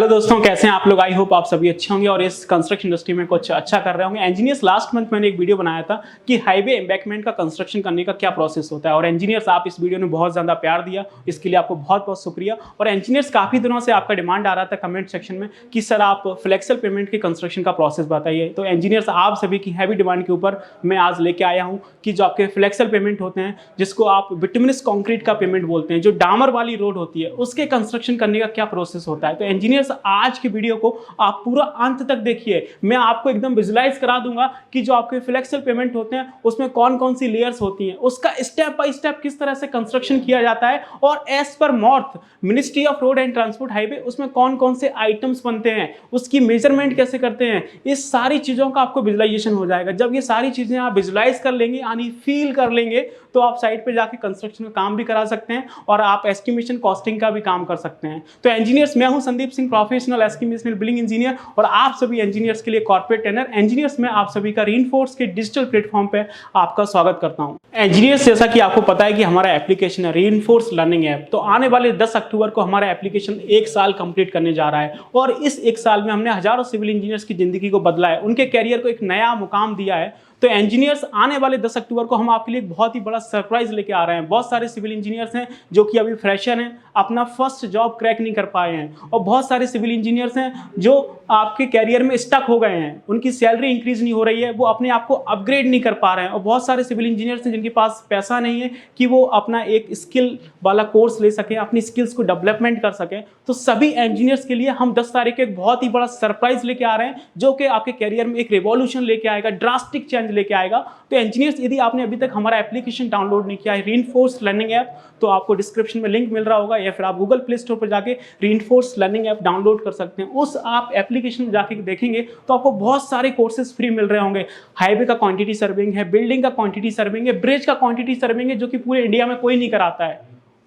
Hello दोस्तों, कैसे हैं आप लोग। आई होप आप सभी अच्छे होंगे और इस कंस्ट्रक्शन इंडस्ट्री में कुछ अच्छा कर रहे होंगे। इंजीनियर्स, लास्ट मंथ मैंने एक वीडियो बनाया था कि हाईवे एम्बैंकमेंट का कंस्ट्रक्शन करने का क्या प्रोसेस होता है, और इंजीनियर्स आप इस वीडियो ने बहुत ज़्यादा प्यार दिया, इसके लिए आपको बहुत बहुत शुक्रिया। और इंजीनियर्स, काफ़ी दिनों से आपका डिमांड आ रहा था कमेंट सेक्शन में कि सर आप फ्लेक्सिबल पेमेंट के कंस्ट्रक्शन का प्रोसेस बताइए। तो इंजीनियर्स, आप सभी की हैवी डिमांड के ऊपर मैं आज लेके आया हूँ कि जो आपके फ्लेक्सिबल पेमेंट होते हैं, जिसको आप बिटुमिनस कंक्रीट का पेमेंट बोलते हैं, जो डामर वाली रोड होती है, उसके कंस्ट्रक्शन करने का क्या प्रोसेस होता है। तो इंजीनियर्स, आज की वीडियो को आप पूरा अंत तक देखिए। मैं आपको एकदम विजुलाइज करा दूंगा कि जो आपके फ्लेक्सिबल पेमेंट होते हैं उसमें कौन कौन सी लेयर्स होती हैं, उसका स्टेप बाय स्टेप किस तरह से कंस्ट्रक्शन किया जाता है, और as per MoRTH ministry of road and transport highway उसमें कौन कौन से आइटम्स बनते हैं, उसकी मेजरमेंट कैसे करते हैं। इस सारी चीजों का आपको विजुलाइजेशन हो जाएगा। जब ये सारी चीजें आप विजुलाइज कर लेंगे, यानी फील कर लेंगे, तो आप साइट पे जाके कंस्ट्रक्शन का काम भी करा सकते हैं और आप एस्टिमेशन कॉस्टिंग का भी काम कर सकते हैं। तो इंजीनियर्स, मैं हूं Sandeep Singh, professional estimational building engineer, और आप सभी इंजीनियर्स के लिए कॉर्पोरेट ट्रेनर। इंजीनियर्स में आप सभी का रीइंफोर्स के डिजिटल प्लेटफॉर्म पे आपका स्वागत करता हूं। इंजीनियर्स, जैसा कि आपको पता है कि हमारा एप्लीकेशन है रीइंफोर्स लर्निंग ऐप। तो आने वाले 10 अक्टूबर को हमारा एप्लीकेशन 1 साल कंप्लीट करने जा रहा है, और इस 1 साल में हमने हजारों सिविल इंजीनियर्स की जिंदगी को बदला है, उनके कैरियर को एक नया मुकाम दिया है। तो इंजीनियर्स, आने वाले 10 अक्टूबर को हम आपके लिए एक बहुत ही बड़ा सरप्राइज लेके आ रहे हैं। बहुत सारे सिविल इंजीनियर्स हैं जो कि अभी फ्रेशर हैं, अपना फर्स्ट जॉब क्रैक नहीं कर पाए हैं, और बहुत सारे सिविल इंजीनियर्स हैं जो आपके कैरियर में स्टक हो गए हैं, उनकी सैलरी इंक्रीज नहीं हो रही है, वो अपने आप को अपग्रेड नहीं कर पा रहे हैं। और बहुत सारे सिविल इंजीनियर्स हैं जिनके पास पैसा नहीं है कि वो अपना एक स्किल वाला कोर्स ले सकें, अपनी स्किल्स को डेवलपमेंट कर सकें। तो सभी इंजीनियर्स के लिए हम 10 तारीख को एक बहुत ही बड़ा सरप्राइज लेके आ रहे हैं, जो कि आपके कैरियर में एक रिवॉल्यूशन लेके आएगा, ड्रास्टिक चेंज लेके आएगा। तो इंजीनियर्स, यदि आपने अभी तक हमारा एप्लीकेशन डाउनलोड नहीं किया है रीइंफोर्स लर्निंग ऐप, तो आपको डिस्क्रिप्शन में लिंक मिल रहा होगा, या फिर आप गूगल प्ले स्टोर पर जाके रीइंफोर्स लर्निंग ऐप डाउनलोड कर सकते हैं। उस आप एप्लीकेशन में जाके देखेंगे तो आपको बहुत सारे कोर्सेज फ्री मिल रहे होंगे। हाईवे का क्वांटिटी सर्विंग है, बिल्डिंग का क्वांटिटी सर्विंग है, ब्रिज का क्वांटिटी सर्विंग है, जो कि पूरे इंडिया में कोई नहीं कराता है,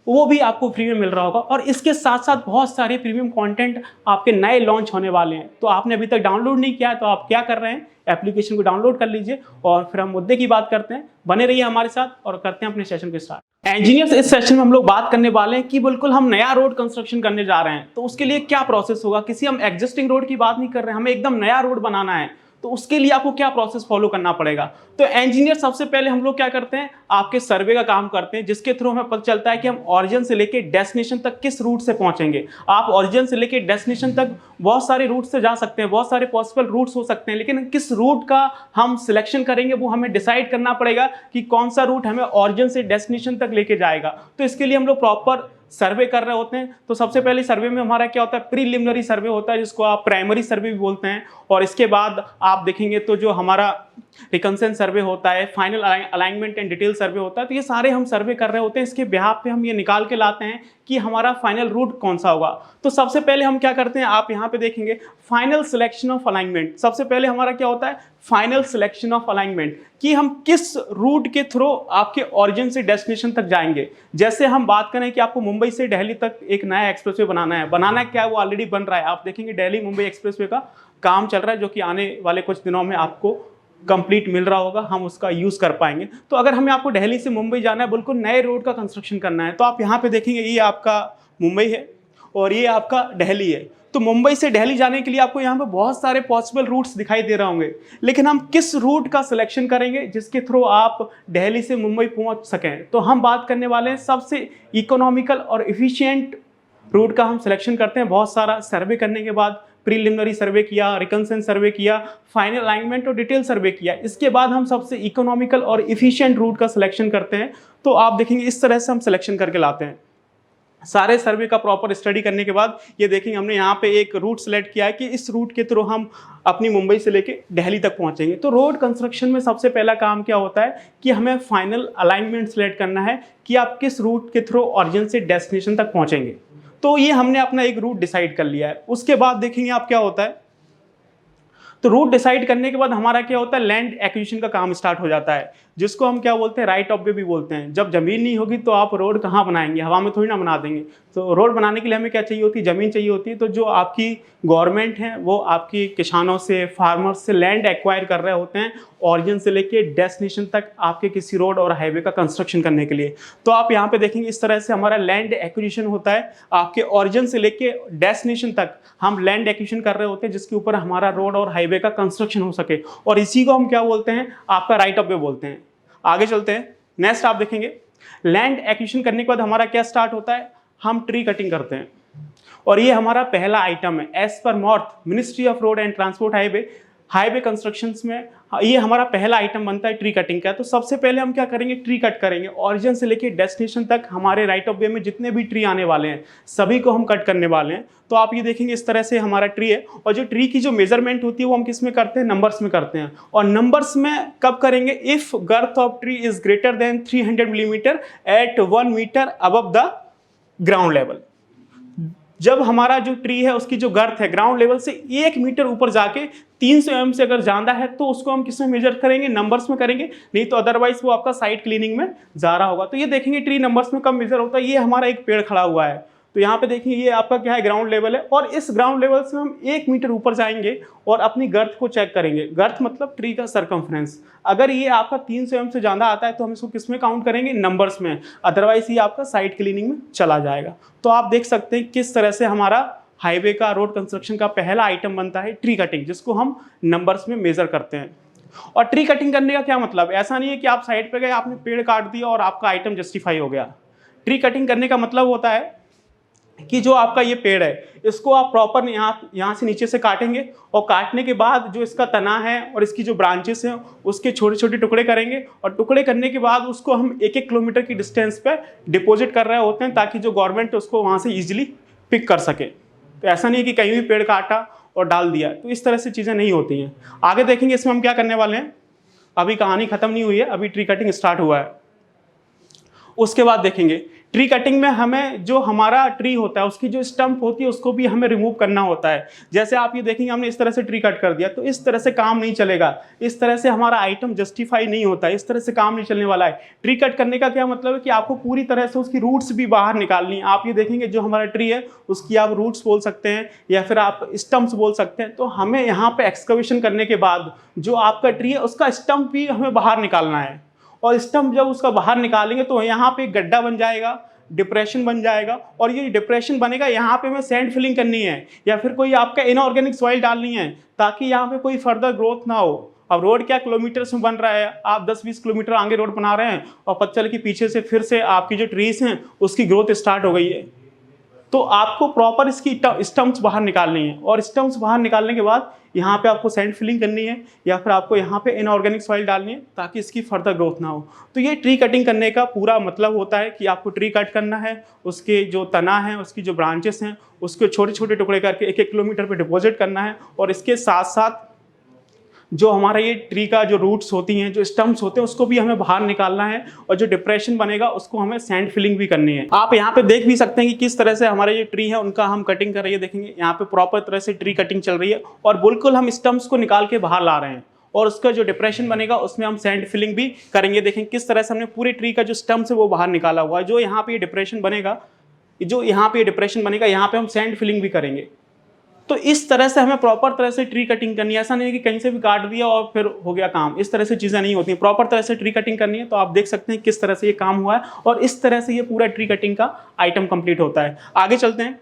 वो भी आपको फ्री में मिल रहा होगा। और इसके साथ साथ बहुत सारे प्रीमियम कंटेंट आपके नए लॉन्च होने वाले हैं। तो आपने अभी तक डाउनलोड नहीं किया है तो आप क्या कर रहे हैं, एप्लीकेशन को डाउनलोड कर लीजिए, और फिर हम मुद्दे की बात करते हैं। बने रहिए हमारे साथ और करते हैं अपने सेशन के स्टार्ट। इंजीनियर्स, इस सेशन में हम लोग बात करने वाले हैं कि बिल्कुल हम नया रोड कंस्ट्रक्शन करने जा रहे हैं, तो उसके लिए क्या प्रोसेस होगा। किसी हम एग्जिस्टिंग रोड की बात नहीं कर रहे हैं, हमें एकदम नया रोड बनाना है, तो उसके लिए आपको क्या प्रोसेस फॉलो करना पड़ेगा। तो इंजीनियर, सबसे पहले हम लोग क्या करते हैं, आपके सर्वे का काम करते हैं, जिसके थ्रू हमें पता चलता है कि हम ओरिजिन से लेके डेस्टिनेशन तक किस रूट से पहुंचेंगे। आप ओरिजिन से लेके डेस्टिनेशन तक बहुत सारे रूट से जा सकते हैं, बहुत सारे पॉसिबल रूट्स हो सकते हैं, लेकिन किस रूट का हम सिलेक्शन करेंगे वो हमें डिसाइड करना पड़ेगा कि कौन सा रूट हमें ओरिजिन से डेस्टिनेशन तक लेके जाएगा। तो इसके लिए हम लोग प्रॉपर सर्वे कर रहे होते हैं। तो सबसे पहले सर्वे में हमारा क्या होता है, प्रीलिमिनरी सर्वे होता है, जिसको आप प्राइमरी सर्वे भी बोलते हैं। और इसके बाद आप देखेंगे तो जो हमारा रिकंसेंट सर्वे होता है, फाइनल अलाइनमेंट एंड डिटेल सर्वे होता है। तो ये सारे हम सर्वे कर रहे होते हैं। इसके बिहाफ पे हम ये निकाल के लाते हैं कि हमारा फाइनल रूट कौन सा होगा। तो सबसे पहले हम क्या करते हैं, आप यहाँ पे देखेंगे फाइनल सिलेक्शन ऑफ अलाइनमेंट। सबसे पहले हमारा क्या होता है, फाइनल सिलेक्शन ऑफ अलाइनमेंट, कि हम किस रूट के थ्रू आपके ओरिजिन से डेस्टिनेशन तक जाएंगे। जैसे हम बात करें कि आपको मुंबई से दिल्ली तक एक नया एक्सप्रेसवे बनाना क्या है, वो ऑलरेडी बन रहा है। आप देखेंगे दिल्ली मुंबई एक्सप्रेसवे का काम चल रहा है, जो कि आने वाले कुछ दिनों में आपको कंप्लीट मिल रहा होगा, हम उसका यूज कर पाएंगे। तो अगर हमें आपको दिल्ली से मुंबई जाना है, बिल्कुल नए रोड का कंस्ट्रक्शन करना है, तो आप यहाँ पे देखेंगे ये आपका मुंबई है और ये आपका दिल्ली है। तो मुंबई से दिल्ली जाने के लिए आपको यहाँ पे बहुत सारे पॉसिबल रूट्स दिखाई दे रहे होंगे, लेकिन हम किस रूट का सिलेक्शन करेंगे जिसके थ्रू आप दिल्ली से मुंबई पहुंच सकें। तो हम बात करने वाले हैं सबसे इकोनॉमिकल और इफिशियंट रूट का हम सिलेक्शन करते हैं। बहुत सारा सर्वे करने के बाद, प्रीलिमिनरी सर्वे किया, रिकंसेंट सर्वे किया, फाइनल अलाइनमेंट और डिटेल सर्वे किया, इसके बाद हम सबसे इकोनॉमिकल और इफिशियंट रूट का सिलेक्शन करते हैं। तो आप देखेंगे इस तरह से हम सिलेक्शन करके लाते हैं। सारे सर्वे का प्रॉपर स्टडी करने के बाद ये देखेंगे हमने यहाँ पे एक रूट सेलेक्ट किया है कि इस रूट के थ्रू हम अपनी मुंबई से लेके दिल्ली तक पहुँचेंगे। तो रोड कंस्ट्रक्शन में सबसे पहला काम क्या होता है कि हमें फाइनल अलाइनमेंट सेलेक्ट करना है कि आप किस रूट के थ्रू ओरिजिन से डेस्टिनेशन तक पहुँचेंगे। तो ये हमने अपना एक रूट डिसाइड कर लिया है। उसके बाद देखेंगे आप क्या होता है, तो रूट डिसाइड करने के बाद हमारा क्या होता है, लैंड एक्विजिशन का काम स्टार्ट हो जाता है, जिसको हम क्या बोलते हैं, राइट ऑफ वे भी बोलते हैं। जब जमीन नहीं होगी तो आप रोड कहाँ बनाएंगे, हवा में थोड़ी ना बना देंगे। तो रोड बनाने के लिए हमें क्या चाहिए होती है, ज़मीन चाहिए होती है। तो जो आपकी गवर्नमेंट है वो आपकी किसानों से, फार्मर्स से लैंड एक्वायर कर रहे होते हैं, ऑरिजिन से लेके डेस्टिनेशन तक आपके किसी रोड और हाईवे का कंस्ट्रक्शन करने के लिए। तो आप यहाँ पे देखेंगे इस तरह से हमारा लैंड एक्विजिशन होता है, आपके ऑरिजिन से लेके डेस्टिनेशन तक हम लैंड एक्विजिशन कर रहे होते हैं, जिसके ऊपर हमारा रोड और हाईवे का कंस्ट्रक्शन हो सके, और इसी को हम क्या बोलते हैं, आपका राइट ऑफ वे बोलते हैं। आगे चलते हैं, नेक्स्ट आप देखेंगे लैंड एक्विजिशन करने के बाद हमारा क्या स्टार्ट होता है, हम ट्री कटिंग करते हैं। और ये हमारा पहला आइटम है as per MoRTH ministry of road and transport highway constructions में ये हमारा पहला आइटम बनता है ट्री कटिंग का। तो सबसे पहले हम क्या करेंगे, ट्री कट करेंगे, ऑरिजिन से लेके डेस्टिनेशन तक हमारे राइट ऑफ वे में जितने भी ट्री आने वाले हैं सभी को हम कट करने वाले हैं। तो आप ये देखेंगे इस तरह से हमारा ट्री है, और जो ट्री की जो मेजरमेंट होती है वो हम किस में करते हैं, नंबर्स में करते हैं। और नंबर्स में कब करेंगे, if girth of tree is greater than 300 millimetre at 1 metre above the ground level. जब हमारा जो ट्री है उसकी जो गर्थ है ग्राउंड लेवल से 1 मीटर ऊपर जाके 300 mm से अगर ज्यादा है तो उसको हम किस में मेजर करेंगे, नंबर्स में करेंगे, नहीं तो अदरवाइज वो आपका साइट क्लीनिंग में जा रहा होगा। तो ये देखेंगे ट्री नंबर्स में कब मेजर होता है। ये हमारा एक पेड़ खड़ा हुआ है, तो यहाँ पे देखिए ये आपका क्या है, ग्राउंड लेवल है, और इस ग्राउंड लेवल से हम 1 मीटर ऊपर जाएंगे और अपनी गर्थ को चेक करेंगे। गर्थ मतलब ट्री का सरकमफ्रेंस। अगर ये आपका 300 mm से ज़्यादा आता है तो हम इसको किस में काउंट करेंगे, नंबर्स में, अदरवाइज ये आपका साइट क्लीनिंग में चला जाएगा। तो आप देख सकते हैं किस तरह से हमारा हाईवे का, रोड कंस्ट्रक्शन का पहला आइटम बनता है ट्री कटिंग, जिसको हम नंबर्स में मेजर करते हैं। और ट्री कटिंग करने का क्या मतलब, ऐसा नहीं है कि आप साइड पे गए, आपने पेड़ काट दिया और आपका आइटम जस्टिफाई हो गया। ट्री कटिंग करने का मतलब होता है कि जो आपका ये पेड़ है इसको आप प्रॉपर यहाँ से नीचे से काटेंगे, और काटने के बाद जो इसका तना है और इसकी जो ब्रांचेस हैं उसके छोटे छोटे टुकड़े करेंगे, और टुकड़े करने के बाद उसको हम 1-1 किलोमीटर की डिस्टेंस पे डिपॉजिट कर रहे होते हैं, ताकि जो गवर्नमेंट उसको वहाँ से ईजिली पिक कर सके। तो ऐसा नहीं है कि कहीं भी पेड़ काटा और डाल दिया, तो इस तरह से चीज़ें नहीं होती हैं। आगे देखेंगे इसमें हम क्या करने वाले हैं, अभी कहानी खत्म नहीं हुई है, अभी ट्री कटिंग स्टार्ट हुआ है। उसके बाद देखेंगे ट्री कटिंग में हमें जो हमारा ट्री होता है उसकी जो स्टंप होती है उसको भी हमें रिमूव करना होता है। जैसे आप ये देखेंगे हमने इस तरह से ट्री कट कर दिया, तो इस तरह से काम नहीं चलेगा, इस तरह से हमारा आइटम जस्टिफाई नहीं होता, इस तरह से काम नहीं चलने वाला है। ट्री कट करने का क्या मतलब है कि आपको पूरी तरह से उसकी रूट्स भी बाहर निकालनी है। आप ये देखेंगे जो हमारा ट्री है उसकी आप रूट्स बोल सकते हैं या फिर आप स्टम्प्स बोल सकते हैं। तो हमें यहाँ पे एक्सकवेशन करने के बाद जो आपका ट्री है उसका स्टम्प भी हमें बाहर निकालना है, और स्टम्प जब उसका बाहर निकालेंगे तो यहाँ पे एक गड्ढा बन जाएगा, डिप्रेशन बन जाएगा, और ये डिप्रेशन बनेगा यहाँ पे हमें सैंड फिलिंग करनी है या फिर कोई आपका इनऑर्गेनिक सॉइल डालनी है, ताकि यहाँ पे कोई फर्दर ग्रोथ ना हो। अब रोड क्या किलोमीटर में बन रहा है, आप 10-20 किलोमीटर आगे रोड बना रहे हैं और पता चले कि पीछे से फिर से आपकी जो ट्रीज हैं उसकी ग्रोथ स्टार्ट हो गई है। तो आपको प्रॉपर इसकी स्टम्प्स बाहर निकालनी है, और स्टम्प्स बाहर निकालने के बाद यहाँ पे आपको सैंड फिलिंग करनी है या फिर आपको यहाँ पे इनऑर्गेनिक सॉइल डालनी है, ताकि इसकी फर्दर ग्रोथ ना हो। तो ये ट्री कटिंग करने का पूरा मतलब होता है कि आपको ट्री कट करना है, उसके जो तना है, उसकी जो ब्रांचेस हैं, उसके छोटे छोटे टुकड़े करके 1-1 किलोमीटर पे डिपॉजिट करना है, और इसके साथ साथ जो हमारा ये ट्री का जो रूट्स होती हैं, जो स्टम्प्स होते हैं, उसको भी हमें बाहर निकालना है, और जो डिप्रेशन बनेगा उसको हमें सैंड फिलिंग भी करनी है। आप यहाँ पे देख भी सकते हैं कि किस तरह से हमारे ये ट्री है उनका हम कटिंग कर रही है। देखेंगे यहाँ पे प्रॉपर तरह से ट्री कटिंग चल रही है, और बिल्कुल हम स्टम्प्स को निकाल के बाहर ला रहे हैं, और उसका जो डिप्रेशन बनेगा उसमें हम सैंड फिलिंग भी करेंगे। देखें किस तरह से हमने पूरे ट्री का जो स्टम्प्स है वो बाहर निकाला हुआ है। जो यहाँ पे डिप्रेशन बनेगा, यहाँ पे हम सैंड फिलिंग भी करेंगे। तो इस तरह से हमें प्रॉपर तरह से ट्री कटिंग करनी है। ऐसा नहीं है कि कहीं से भी काट दिया और फिर हो गया काम, इस तरह से चीज़ें नहीं होती हैं। प्रॉपर तरह से ट्री कटिंग करनी है। तो आप देख सकते हैं किस तरह से ये काम हुआ है, और इस तरह से ये पूरा ट्री कटिंग का आइटम कंप्लीट होता है। आगे चलते हैं।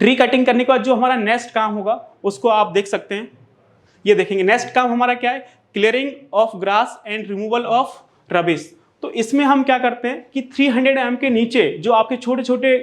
ट्री कटिंग करने के बाद जो हमारा नेक्स्ट काम होगा उसको आप देख सकते हैं। ये देखेंगे नेक्स्ट काम हमारा क्या है, clearing of grass and removal of rubbish. तो इसमें हम क्या करते हैं कि 300 mm के नीचे जो आपके छोटे छोटे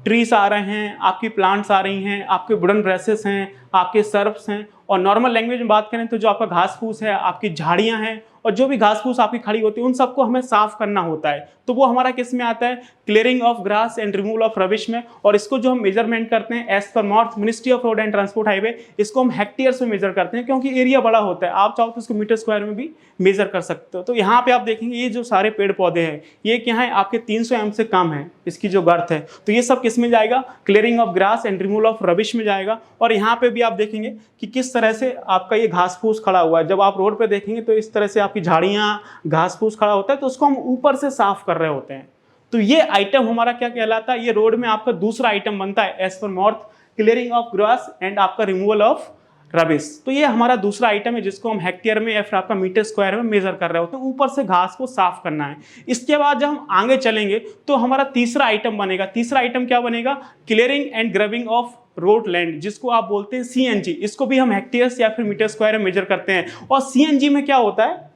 ट्रीज आ रहे हैं, आपकी प्लांट्स आ रही हैं, आपके वुडन ब्रशेस हैं, आपके सर्फ्स हैं, और नॉर्मल लैंग्वेज में बात करें तो जो आपका घास फूस है, आपकी झाड़ियां हैं, और जो भी घास फूस आपकी खड़ी होती है उन सबको हमें साफ करना होता है। तो वो हमारा किस में आता है, clearing of grass and removal of rubbish में। और इसको जो हम मेजरमेंट करते हैं as per MoRTH ministry of road and transport highway, इसको हम हेक्टेयर्स में मेजर करते हैं, क्योंकि एरिया बड़ा होता है। आप चाहो तो इसको मीटर स्क्वायर में भी मेजर कर सकते हो। तो यहाँ पे आप देखेंगे ये जो सारे पेड़ पौधे हैं ये क्या है, आपके 300 mm से कम है इसकी जो गर्थ है। तो ये सब किस में जाएगा, clearing of grass and removal of rubbish में जाएगा। और यहाँ पे भी आप देखेंगे कि किस तरह से आपका ये घास फूस खड़ा हुआ है। जब आप रोड पे देखेंगे तो इस तरह से आपकी झाड़ियाँ, घास फूस खड़ा होता है, तो उसको हम ऊपर से साफ कर रहे होते हैं। तो ये आइटम हमारा क्या कहलाता है, ये रोड में आपका दूसरा आइटम बनता है as per MoRTH, clearing of grass and आपका रिमूवल ऑफ रबिश। तो ये हमारा दूसरा आइटम है जिसको हम हेक्टेयर में या फिर आपका मीटर स्क्वायर में मेजर कर रहे होते हैं, ऊपर से घास को साफ करना है। इसके बाद जब हम आगे चलेंगे तो हमारा तीसरा आइटम बनेगा। तीसरा आइटम क्या बनेगा, clearing and grubbing of road land, जिसको आप बोलते हैं सीएनजी। इसको भी हम हेक्टेयर्स या फिर मीटर स्क्वायर में मेजर करते हैं। और सीएनजी में क्या होता है,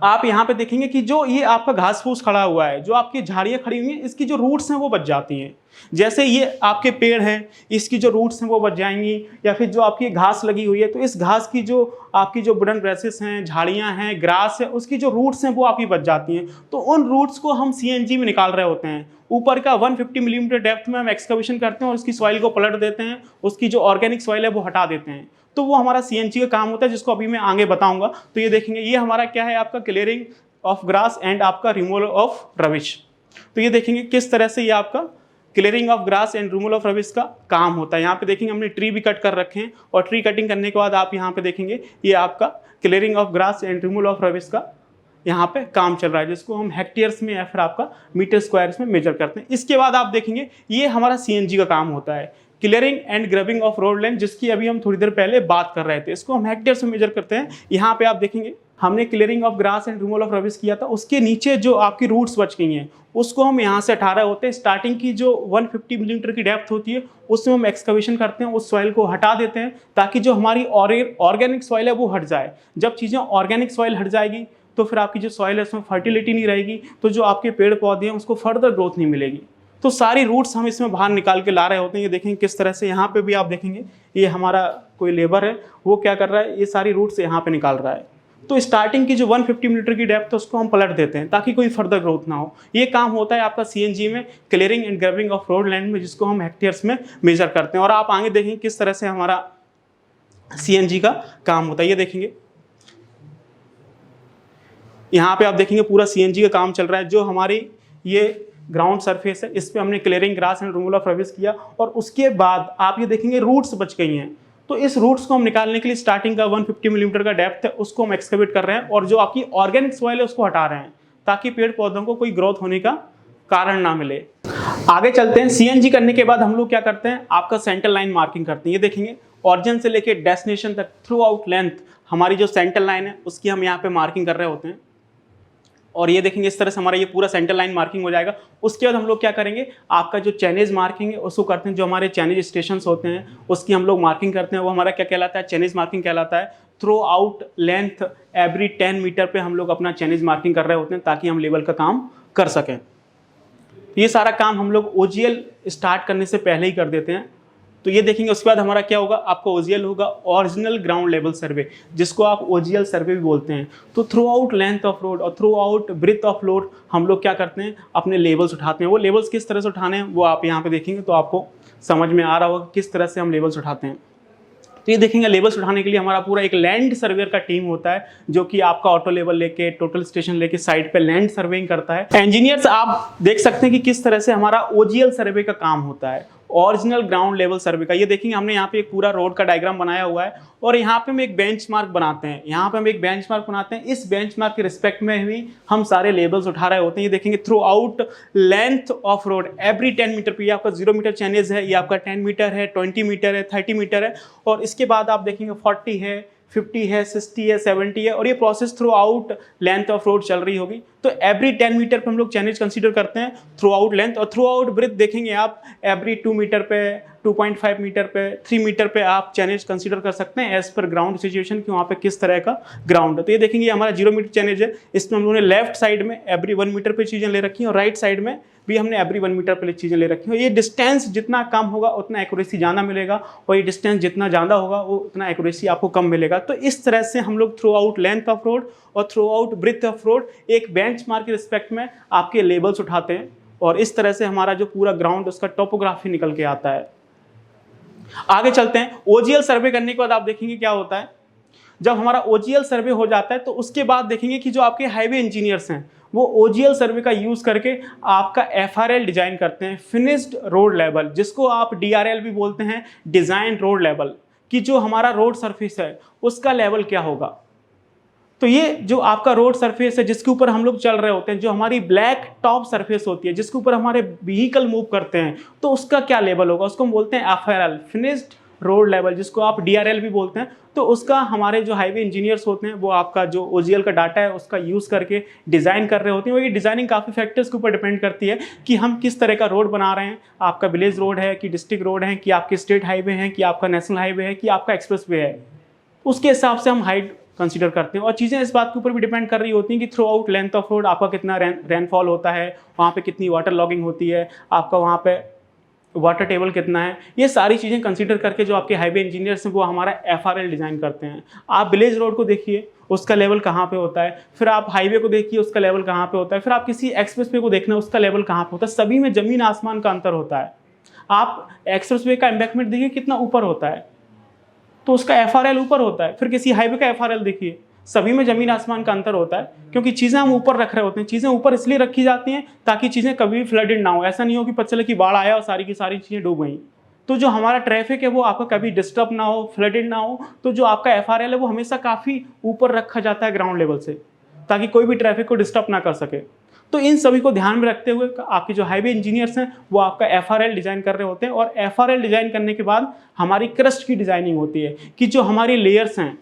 आप यहाँ पे देखेंगे कि जो ये आपका घास फूस खड़ा हुआ है, जो आपकी झाड़ियाँ खड़ी हुई हैं, इसकी जो रूट्स हैं वो बच जाती हैं। जैसे ये आपके पेड़ हैं, इसकी जो रूट्स हैं वो बच जाएंगी, या फिर जो आपकी घास लगी हुई है तो इस घास की जो आपकी जो वुडन ब्रेसेस हैं, झाड़ियाँ हैं, ग्रास है, उसकी जो रूट्स हैं वो आपकी बच जाती हैं। तो उन रूट्स को हम सीएनजी में निकाल रहे होते हैं। ऊपर का 150 मिलीमीटर डेप्थ में हम एक्सकवेशन करते हैं और उसकी सॉइल को पलट देते हैं, उसकी जो ऑर्गेनिक सॉइल है वो हटा देते हैं। तो वो हमारा सीएनजी का काम होता है, जिसको अभी मैं आगे बताऊंगा। तो ये देखेंगे, ये हमारा क्या है, आपका क्लियरिंग ऑफ ग्रास एंड आपका रिमूवल ऑफ रबिश। तो ये देखेंगे किस तरह से ये आपका clearing of grass and removal of rubbish का काम होता है। यहाँ पे देखेंगे हमने ट्री भी कट कर रखे हैं, और ट्री कटिंग करने के बाद आप यहाँ पे देखेंगे ये आपका clearing of grass and removal of rubbish का यहाँ पे काम चल रहा है, जिसको हम हेक्टेयर्स में या फिर आपका मीटर स्क्वायर्स में मेजर करते हैं। इसके बाद आप देखेंगे ये हमारा सीएनजी का काम होता है, clearing and grubbing of road length, जिसकी अभी हम थोड़ी देर पहले बात कर रहे थे। इसको हम हेक्टेयर्स में मेजर करते हैं। यहाँ पे आप देखेंगे हमने clearing of grass and removal of rubbish किया था, उसके नीचे जो आपकी रूट्स बच गई हैं उसको हम यहाँ से हटा रहे होते हैं। स्टार्टिंग की जो 150 मिलीमीटर की डेप्थ होती है उसमें हम एक्सकवेशन करते हैं, उस सॉइल को हटा देते हैं, ताकि जो हमारी ऑर्गेनिक सॉइल है वो हट जाए। जब चीज़ें ऑर्गेनिक सॉइल हट जाएगी तो फिर आपकी जो सॉइल है उसमें फर्टिलिटी नहीं रहेगी, तो जो आपके पेड़ पौधे हैं उसको फर्दर ग्रोथ नहीं मिलेगी। तो सारी रूट्स हम इसमें बाहर निकाल के ला रहे होते हैं। ये देखेंगे किस तरह से, यहाँ पे भी आप देखेंगे ये हमारा कोई लेबर है, वो क्या कर रहा है, ये सारी रूट्स यहाँ पे निकाल रहा है। तो स्टार्टिंग की जो 150 मीटर की डेप्थ है उसको हम पलट देते हैं ताकि कोई फर्दर ग्रोथ ना हो। ये काम होता है आपका सीएनजी में, clearing and grubbing of road land में, जिसको हम हेक्टेयर्स में मेजर करते हैं। और आप आगे देखेंगे किस तरह से हमारा सीएनजी का काम होता है। ये देखेंगे यहाँ पे आप देखेंगे पूरा सीएनजी का काम चल रहा है। जो हमारी ये ग्राउंड सरफेस है इस पे हमने clearing grass and removal of rubbish किया, और उसके बाद आप ये देखेंगे रूट्स बच गई हैं। तो इस रूट्स को हम निकालने के लिए स्टार्टिंग का 150 मिलीमीटर का डेप्थ है उसको हम एक्सकवेट कर रहे हैं, और जो आपकी ऑर्गेनिक सॉइल है उसको हटा रहे हैं, ताकि पेड़ पौधों को कोई ग्रोथ होने का कारण ना मिले। आगे चलते हैं। सीएनजी करने के बाद हम लोग क्या करते हैं, आपका सेंटर लाइन मार्किंग करते हैं। ये देखेंगे ऑरिजिन से लेके डेस्टिनेशन तक थ्रू आउट लेंथ हमारी जो सेंटर लाइन है उसकी हम यहाँ पे मार्किंग कर रहे होते हैं। और ये देखेंगे इस तरह से हमारा ये पूरा सेंटर लाइन मार्किंग हो जाएगा। उसके बाद हम लोग क्या करेंगे, आपका जो चैनेज मार्किंग है उसको करते हैं। जो हमारे चैनेज स्टेशंस होते हैं उसकी हम लोग मार्किंग करते हैं, वो हमारा क्या कहलाता है, चैनेज मार्किंग कहलाता है। Throughout length every 10 metre पे हम लोग अपना चैनेज मार्किंग कर रहे होते हैं, ताकि हम लेवल का काम कर सकें। ये सारा काम हम लोग ओजीएल स्टार्ट करने से पहले ही कर देते हैं। तो ये देखेंगे उसके बाद हमारा क्या होगा, आपका ओजीएल होगा ओरिजिनल ग्राउंड लेवल सर्वे, जिसको आप ओजीएल सर्वे भी बोलते हैं। तो throughout length of road और throughout breadth of road हम लोग क्या करते हैं, अपने लेवल्स उठाते हैं। वो लेवल्स किस तरह से उठाने हैं वो आप यहाँ पे देखेंगे तो आपको समझ में आ रहा होगा किस तरह से हम लेवल्स उठाते हैं। तो ये देखेंगे लेवल्स उठाने के लिए हमारा पूरा एक लैंड सर्वेयर का टीम होता है, जो कि आपका ऑटो लेवल लेके टोटल स्टेशन लेके साइड पे लैंड सर्वेइंग करता है। इंजीनियर्स आप देख सकते हैं कि किस तरह से हमारा ओजीएल सर्वे का काम होता है, ओरिजिनल ग्राउंड लेवल सर्वे का। ये देखेंगे हमने यहाँ पे एक पूरा रोड का डायग्राम बनाया हुआ है, और यहाँ पे हम एक बेंचमार्क बनाते हैं। यहाँ पे हम एक बेंचमार्क बनाते हैं, इस बेंचमार्क के रिस्पेक्ट में भी हम सारे लेवल्स उठा रहे होते हैं। ये देखेंगे throughout length of road every 10 metre पे, ये आपका 0 मीटर चैनेज है, ये आपका 10 मीटर है, 20 मीटर है, 30 मीटर है, और इसके बाद आप देखेंगे 40 है, 50 है, 60 है, 70 है, और ये process through out length of road चल रही होगी। तो एवरी 10 मीटर पे हम लोग चैनेज कंसीडर करते हैं थ्रू आउट लेंथ, और थ्रू आउट ब्रेथ देखेंगे आप एवरी 2 मीटर पे, 2.5 मीटर पे, 3 मीटर पे आप चैनेज कंसीडर कर सकते हैं एज पर ग्राउंड सिचुएशन कि वहाँ पे किस तरह का ग्राउंड है। तो ये देखेंगे ये हमारा 0 मीटर चैनेज है, इसमें हम लोगों ने लेफ्ट साइड में एवरी 1 मीटर पे चीज़ें ले रखी हैं, और राइट साइड में भी हमने एवरी 1 मीटर पे चीज़ें ले रखी हैं। ये डिस्टेंस जितना कम होगा उतना एक्यूरेसी ज़्यादा मिलेगा, और ये डिस्टेंस जितना ज़्यादा होगा वो उतना एक्यूरेसी आपको कम मिलेगा। तो इस तरह से हम लोग throughout length of road और throughout breadth of road एक बेंचमार्क के रिस्पेक्ट में आपके लेवल्स उठाते हैं, और इस तरह से हमारा जो पूरा ग्राउंड उसका टोपोग्राफी निकल के आता है। आगे चलते हैं। ओजीएल सर्वे करने के बाद आप देखेंगे क्या होता है, जब हमारा ओजीएल सर्वे हो जाता है तो उसके बाद देखेंगे कि जो आपके हाईवे इंजीनियर्स हैं वो ओजीएल सर्वे का यूज करके आपका एफआरएल डिजाइन करते हैं, फिनिश्ड रोड लेवल, जिसको आप डीआरएल भी बोलते हैं, डिजाइन रोड लेवल। कि जो हमारा रोड सरफेस है उसका लेवल क्या होगा। तो ये जो आपका रोड सरफेस है जिसके ऊपर हम लोग चल रहे होते हैं, जो हमारी ब्लैक टॉप सरफेस होती है जिसके ऊपर हमारे व्हीकल मूव करते हैं, तो उसका क्या लेवल होगा, उसको हम बोलते हैं एफआरएल, फिनिश्ड रोड लेवल, जिसको आप डीआरएल भी बोलते हैं। तो उसका हमारे जो हाईवे इंजीनियर्स होते हैं वो आपका जो ओजीएल का डाटा है उसका यूज़ करके डिज़ाइन कर रहे होते हैं। और ये डिज़ाइनिंग काफ़ी फैक्टर्स के ऊपर डिपेंड करती है कि हम किस तरह का रोड बना रहे हैं, आपका विलेज रोड है कि डिस्ट्रिक्ट रोड है कि आपके स्टेट हाईवे है कि आपका नेशनल हाईवे है कि आपका एक्सप्रेस वे है, उसके हिसाब से हम हाइट कंसीडर करते हैं। और चीज़ें इस बात के ऊपर भी डिपेंड कर रही होती हैं कि through out length of road आपका कितना रेनफॉल होता है, वहाँ पे कितनी वाटर लॉगिंग होती है, आपका वहाँ पे वाटर टेबल कितना है। ये सारी चीज़ें कंसीडर करके जो आपके हाईवे इंजीनियर्स हैं वो हमारा एफआरएल डिज़ाइन करते हैं। आप विलेज रोड को देखिए उसका लेवल कहाँ पे होता है, फिर आप हाईवे को देखिए उसका लेवल कहाँ पे होता है, फिर आप किसी एक्सप्रेस वे को देखना उसका लेवल कहाँ पे होता है। सभी में ज़मीन आसमान का अंतर होता है। आप एक्सप्रेस वे का एम्बैंकमेंट देखिए कितना ऊपर होता है, तो उसका एफआरएल ऊपर होता है। फिर किसी हाईवे का एफआरएल देखिए, सभी में जमीन आसमान का अंतर होता है, क्योंकि चीज़ें हम ऊपर रख रहे होते हैं। चीज़ें ऊपर इसलिए रखी जाती हैं ताकि चीज़ें कभी भी फ्लडेड ना हो। ऐसा नहीं हो कि पता चले कि बाढ़ आया और सारी की सारी चीज़ें डूब गई। तो जो हमारा ट्रैफिक है वो आपका कभी डिस्टर्ब ना हो, फ्लडेड ना हो, तो जो आपका एफआरएल है वो हमेशा काफ़ी ऊपर रखा जाता है ग्राउंड लेवल से, ताकि कोई भी ट्रैफिक को डिस्टर्ब ना कर सके। तो इन सभी को ध्यान में रखते हुए आपके जो हाईवे इंजीनियर्स हैं वो आपका एफआरएल डिज़ाइन कर रहे होते हैं। और एफआरएल डिज़ाइन करने के बाद हमारी क्रस्ट की डिज़ाइनिंग होती है कि जो हमारी लेयर्स हैं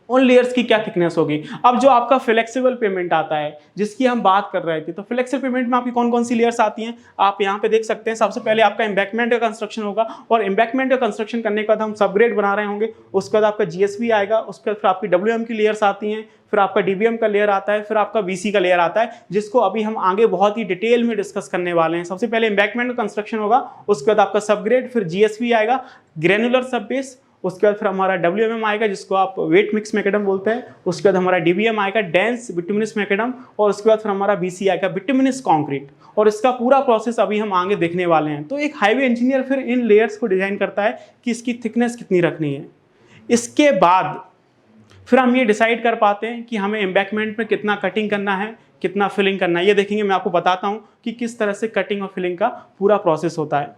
उन लेयर्स की क्या थिकनेस होगी। अब जो आपका फ्लेक्सिबल पेमेंट आता है जिसकी हम बात कर रहे थे, तो फ्लेक्सिबल पेमेंट में आपकी कौन कौन सी लेयर्स आती हैं आप यहाँ पे देख सकते हैं। सबसे पहले आपका एम्बैंकमेंट का कंस्ट्रक्शन होगा, और एम्बैंकमेंट का कंस्ट्रक्शन करने के बाद हम सबग्रेड बना रहे होंगे। उसके बाद आपका जीएसवी आएगा, उसके बाद फिर आपकी डब्ल्यूएम की लेयर्स आती हैं, फिर आपका डीबीएम का लेयर आता है, फिर आपका बीसी का लेयर आता है, जिसको अभी हम आगे बहुत ही डिटेल में डिस्कस करने वाले हैं। सबसे पहले एम्बैंकमेंट का कंस्ट्रक्शन होगा, उसके बाद आपका सबग्रेड, फिर जीएसवी आएगा, ग्रेनुलर सब बेस, उसके बाद फिर हमारा डब्ल्यूएमएम आएगा जिसको आप वेट मिक्स मैकेडम बोलते हैं, उसके बाद हमारा डीबीएम आएगा डेंस बिटुमिनस मैकेडम, और उसके बाद फिर हमारा बीसी आएगा बिटुमिनस कंक्रीट। और इसका पूरा प्रोसेस अभी हम आगे देखने वाले हैं। तो एक हाईवे इंजीनियर फिर इन लेयर्स को डिजाइन करता है कि इसकी थिकनेस कितनी रखनी है। इसके बाद फिर हम ये डिसाइड कर पाते हैं कि हमें एम्बैंकमेंट में कितना कटिंग करना है, कितना फिलिंग करना है। ये देखेंगे, मैं आपको बताता हूँ कि किस तरह से कटिंग और फिलिंग का पूरा प्रोसेस होता है।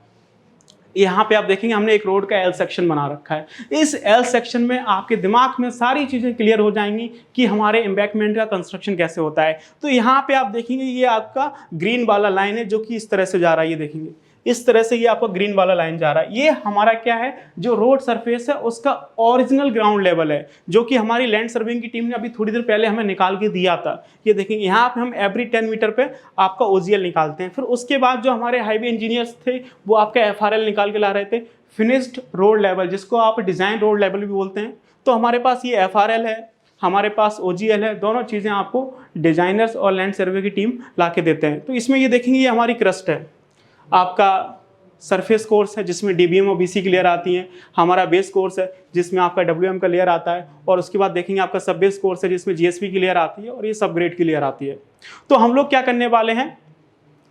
यहाँ पे आप देखेंगे हमने एक रोड का एल सेक्शन बना रखा है। इस एल सेक्शन में आपके दिमाग में सारी चीज़ें क्लियर हो जाएंगी कि हमारे एम्बैंकमेंट का कंस्ट्रक्शन कैसे होता है। तो यहाँ पे आप देखेंगे ये आपका ग्रीन वाला लाइन है जो कि इस तरह से जा रहा है। ये देखेंगे इस तरह से ये आपका ग्रीन वाला लाइन जा रहा है। ये हमारा क्या है, जो रोड सरफेस है उसका ओरिजिनल ग्राउंड लेवल है, जो कि हमारी लैंड सर्वेइंग की टीम ने अभी थोड़ी देर पहले हमें निकाल के दिया था। ये देखेंगे यहाँ पे हम एवरी 10 मीटर पे आपका ओजीएल निकालते हैं। फिर उसके बाद जो हमारे हाईवे इंजीनियर्स थे वो आपका एफआरएल निकाल के ला रहे थे, फिनिश्ड रोड लेवल, जिसको आप डिज़ाइन रोड लेवल भी बोलते हैं। तो हमारे पास ये एफआरएल है, हमारे पास ओजीएल है, दोनों चीज़ें आपको डिजाइनर्स और लैंड सर्वे की टीम ला के देते हैं। तो इसमें ये देखेंगे ये हमारी क्रस्ट है, आपका सरफेस कोर्स है जिसमें डीबीएम और बीसी की लेयर आती हैं, हमारा बेस कोर्स है जिसमें आपका डब्ल्यूएम का लेयर आता है, और उसके बाद देखेंगे आपका सब बेस कोर्स है जिसमें जीएसपी की लेयर आती है, और ये सब ग्रेड की लेयर आती है। तो हम लोग क्या करने वाले हैं,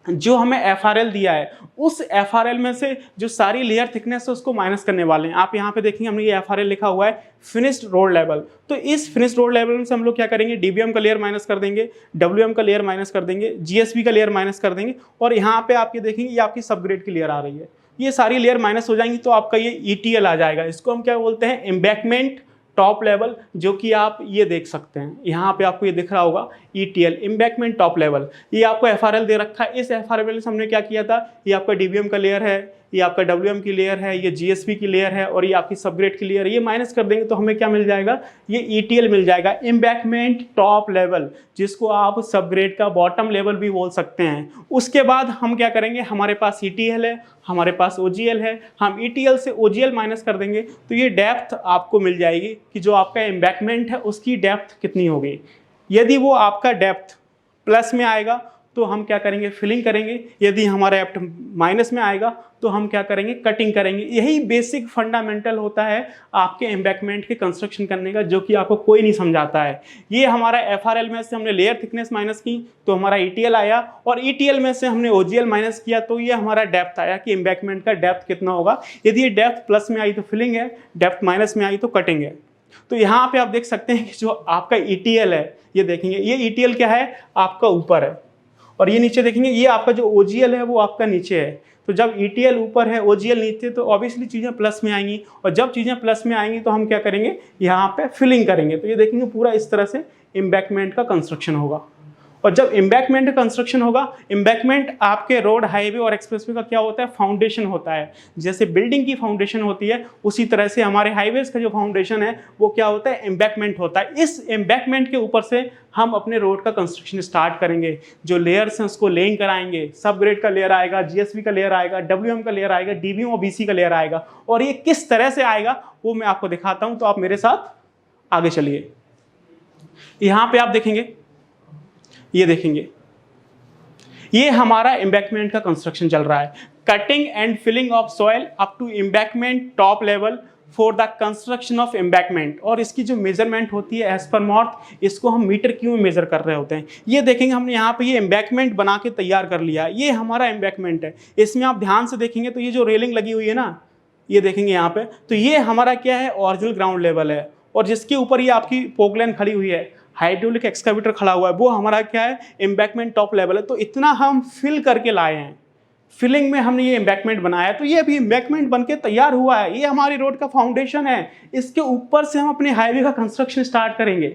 जो हमें एफआरएल दिया है उस एफआरएल में से जो सारी लेयर थिकनेस है उसको माइनस करने वाले हैं। आप यहाँ पे देखेंगे हमने ये एफआरएल लिखा हुआ है फिनिश्ड रोड लेवल। तो इस फिनिश्ड रोड लेवल में से हम लोग क्या करेंगे, डीबीएम का लेयर माइनस कर देंगे, डब्ल्यूएम का लेयर माइनस कर देंगे, जीएसपी का लेयर माइनस कर देंगे, और यहाँ पे आप ये देखेंगे ये आपकी सबग्रेड की लेयर आ रही है। ये सारी लेयर माइनस हो जाएंगी तो आपका ये ईटीएल आ जाएगा। इसको हम क्या बोलते हैं, एम्बैंकमेंट टॉप लेवल, जो कि आप ये देख सकते हैं यहाँ पे आपको ये दिख रहा होगा ईटीएल, एम्बैंकमेंट टॉप लेवल। ये आपको एफआरएल दे रखा है। इस एफआरएल से हमने क्या किया था, ये आपका डीबीएम का लेयर है, ये आपका डब्ल्यूएम की लेयर है, ये जीएसपी की लेयर है, और ये आपकी सबग्रेड की लेयर है। ये माइनस कर देंगे तो हमें क्या मिल जाएगा, ये ईटीएल मिल जाएगा, एम्बैंकमेंट टॉप लेवल, जिसको आप सबग्रेड का बॉटम लेवल भी बोल सकते हैं। उसके बाद हम क्या करेंगे, हमारे पास ईटीएल है, हमारे पास ओजीएल है, हम ईटीएल से ओजीएल माइनस कर देंगे तो ये डेप्थ आपको मिल जाएगी कि जो आपका एम्बैंकमेंट है उसकी डेप्थ कितनी होगी। यदि वो आपका डेप्थ प्लस में आएगा तो हम क्या करेंगे, फिलिंग करेंगे। यदि हमारा डेप्थ माइनस में आएगा तो हम क्या करेंगे, कटिंग करेंगे। यही बेसिक फंडामेंटल होता है आपके एम्बैंकमेंट के कंस्ट्रक्शन करने का, जो कि आपको कोई नहीं समझाता है। ये हमारा एफआरएल में से हमने लेयर थिकनेस माइनस की तो हमारा ईटीएल आया, और ईटीएल में से हमने ओजीएल माइनस किया तो ये हमारा डेप्थ आया कि एम्बैंकमेंट का डेप्थ कितना होगा। यदि ये डेप्थ प्लस में आई तो फिलिंग है, डेप्थ माइनस में आई तो कटिंग है। तो यहाँ पे आप देख सकते हैं कि जो आपका ईटीएल है, ये देखेंगे ये ईटीएल क्या है, आपका ऊपर है, और ये नीचे देखेंगे ये आपका जो OGL है वो आपका नीचे है। तो जब ETL ऊपर है OGL नीचे, तो ऑब्वियसली चीज़ें प्लस में आएंगी, और जब चीज़ें प्लस में आएंगी तो हम क्या करेंगे, यहाँ पे फिलिंग करेंगे। तो ये देखेंगे पूरा इस तरह से एम्बैंकमेंट का कंस्ट्रक्शन होगा। और जब एम्बैंकमेंट का कंस्ट्रक्शन होगा, एम्बैंकमेंट आपके रोड, हाईवे और एक्सप्रेसवे का क्या होता है, फाउंडेशन होता है। जैसे बिल्डिंग की फाउंडेशन होती है, उसी तरह से हमारे हाईवेज का जो फाउंडेशन है वो क्या होता है, एम्बैंकमेंट होता है। इस एम्बैंकमेंट के ऊपर से हम अपने रोड का कंस्ट्रक्शन स्टार्ट करेंगे। जो लेयर्स हैं उसको लेइंग कराएंगे, सब ग्रेड का लेयर आएगा, GSV का लेयर आएगा, WM का लेयर आएगा, DBM और BC का लेयर आएगा। और ये किस तरह से आएगा वो मैं आपको दिखाता हूं, तो आप मेरे साथ आगे चलिए। यहां पे आप देखेंगे, ये देखेंगे, ये हमारा एम्बैंकमेंट का कंस्ट्रक्शन चल रहा है। Cutting and filling of soil up to embankment top level for the construction of embankment. और इसकी जो मेजरमेंट होती है एज पर मॉर्थ, इसको हम मीटर क्यूब में मेजर कर रहे होते हैं। ये देखेंगे हमने यहाँ पे ये एम्बैंकमेंट बना के तैयार कर लिया है, ये हमारा एम्बैंकमेंट है। इसमें आप ध्यान से देखेंगे तो ये जो रेलिंग लगी हुई है ना, ये देखेंगे यहाँ पे, तो ये हमारा क्या है, ओरिजिनल ग्राउंड लेवल है। और जिसके ऊपर ये आपकी पोकलैन खड़ी हुई है, हाइड्रोलिक एक्सकावेटर खड़ा हुआ है, वो हमारा क्या है, एम्बैंकमेंट टॉप लेवल है। तो इतना हम फिल करके लाए हैं, फिलिंग में हमने ये एम्बैंकमेंट बनाया है। तो ये अभी एम्बैंकमेंट बनके तैयार हुआ है, ये हमारी रोड का फाउंडेशन है। इसके ऊपर से हम अपने हाईवे का कंस्ट्रक्शन स्टार्ट करेंगे।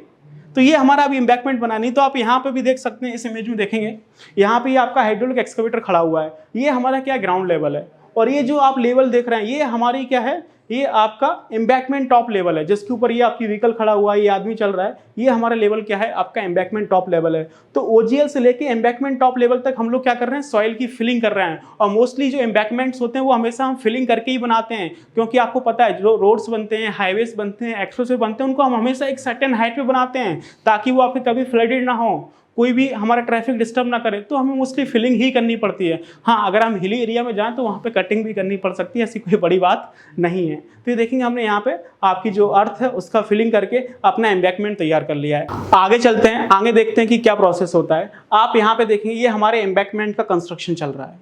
तो ये हमारा अभी एम्बैंकमेंट बना नहीं। तो आप यहाँ पे भी देख सकते हैं, इस इमेज में देखेंगे, यहाँ पे आपका हाइड्रोलिक एक्सकावेटर खड़ा हुआ है, ये हमारा क्या ग्राउंड लेवल है। और ये जो आप लेवल देख रहे हैं, ये हमारी क्या है, ये आपका एम्बैंकमेंट टॉप लेवल है, जिसके ऊपर ये आपकी व्हीकल खड़ा हुआ है, ये आदमी चल रहा है, ये हमारा लेवल क्या है, आपका एम्बैंकमेंट टॉप लेवल है। तो OGL से लेके एम्बैंकमेंट टॉप लेवल तक हम लोग क्या कर रहे हैं, सॉइल की फिलिंग कर रहे हैं। और मोस्टली जो एम्बैंकमेंट्स होते हैं वो हमेशा हम फिलिंग करके ही बनाते हैं, क्योंकि आपको पता है जो रोड्स बनते हैं, हाईवेज बनते हैं, एक्सप्रेसवे बनते हैं, उनको हम हमेशा एक सर्टेन हाइट पे बनाते हैं, ताकि वो आपके कभी फ्लडेड ना हो, कोई भी हमारा ट्रैफिक डिस्टर्ब ना करे। तो हमें मोस्टली फिलिंग ही करनी पड़ती है। हाँ, अगर हम हिली एरिया में जाएं तो वहाँ पे कटिंग भी करनी पड़ सकती है, ऐसी कोई बड़ी बात नहीं है। तो ये देखेंगे हमने यहाँ पे आपकी जो अर्थ है उसका फिलिंग करके अपना एम्बैंकमेंट तैयार कर लिया है। आगे चलते हैं, आगे देखते हैं कि क्या प्रोसेस होता है। आप यहाँ पे देखेंगे ये हमारे एम्बैंकमेंट का कंस्ट्रक्शन चल रहा है।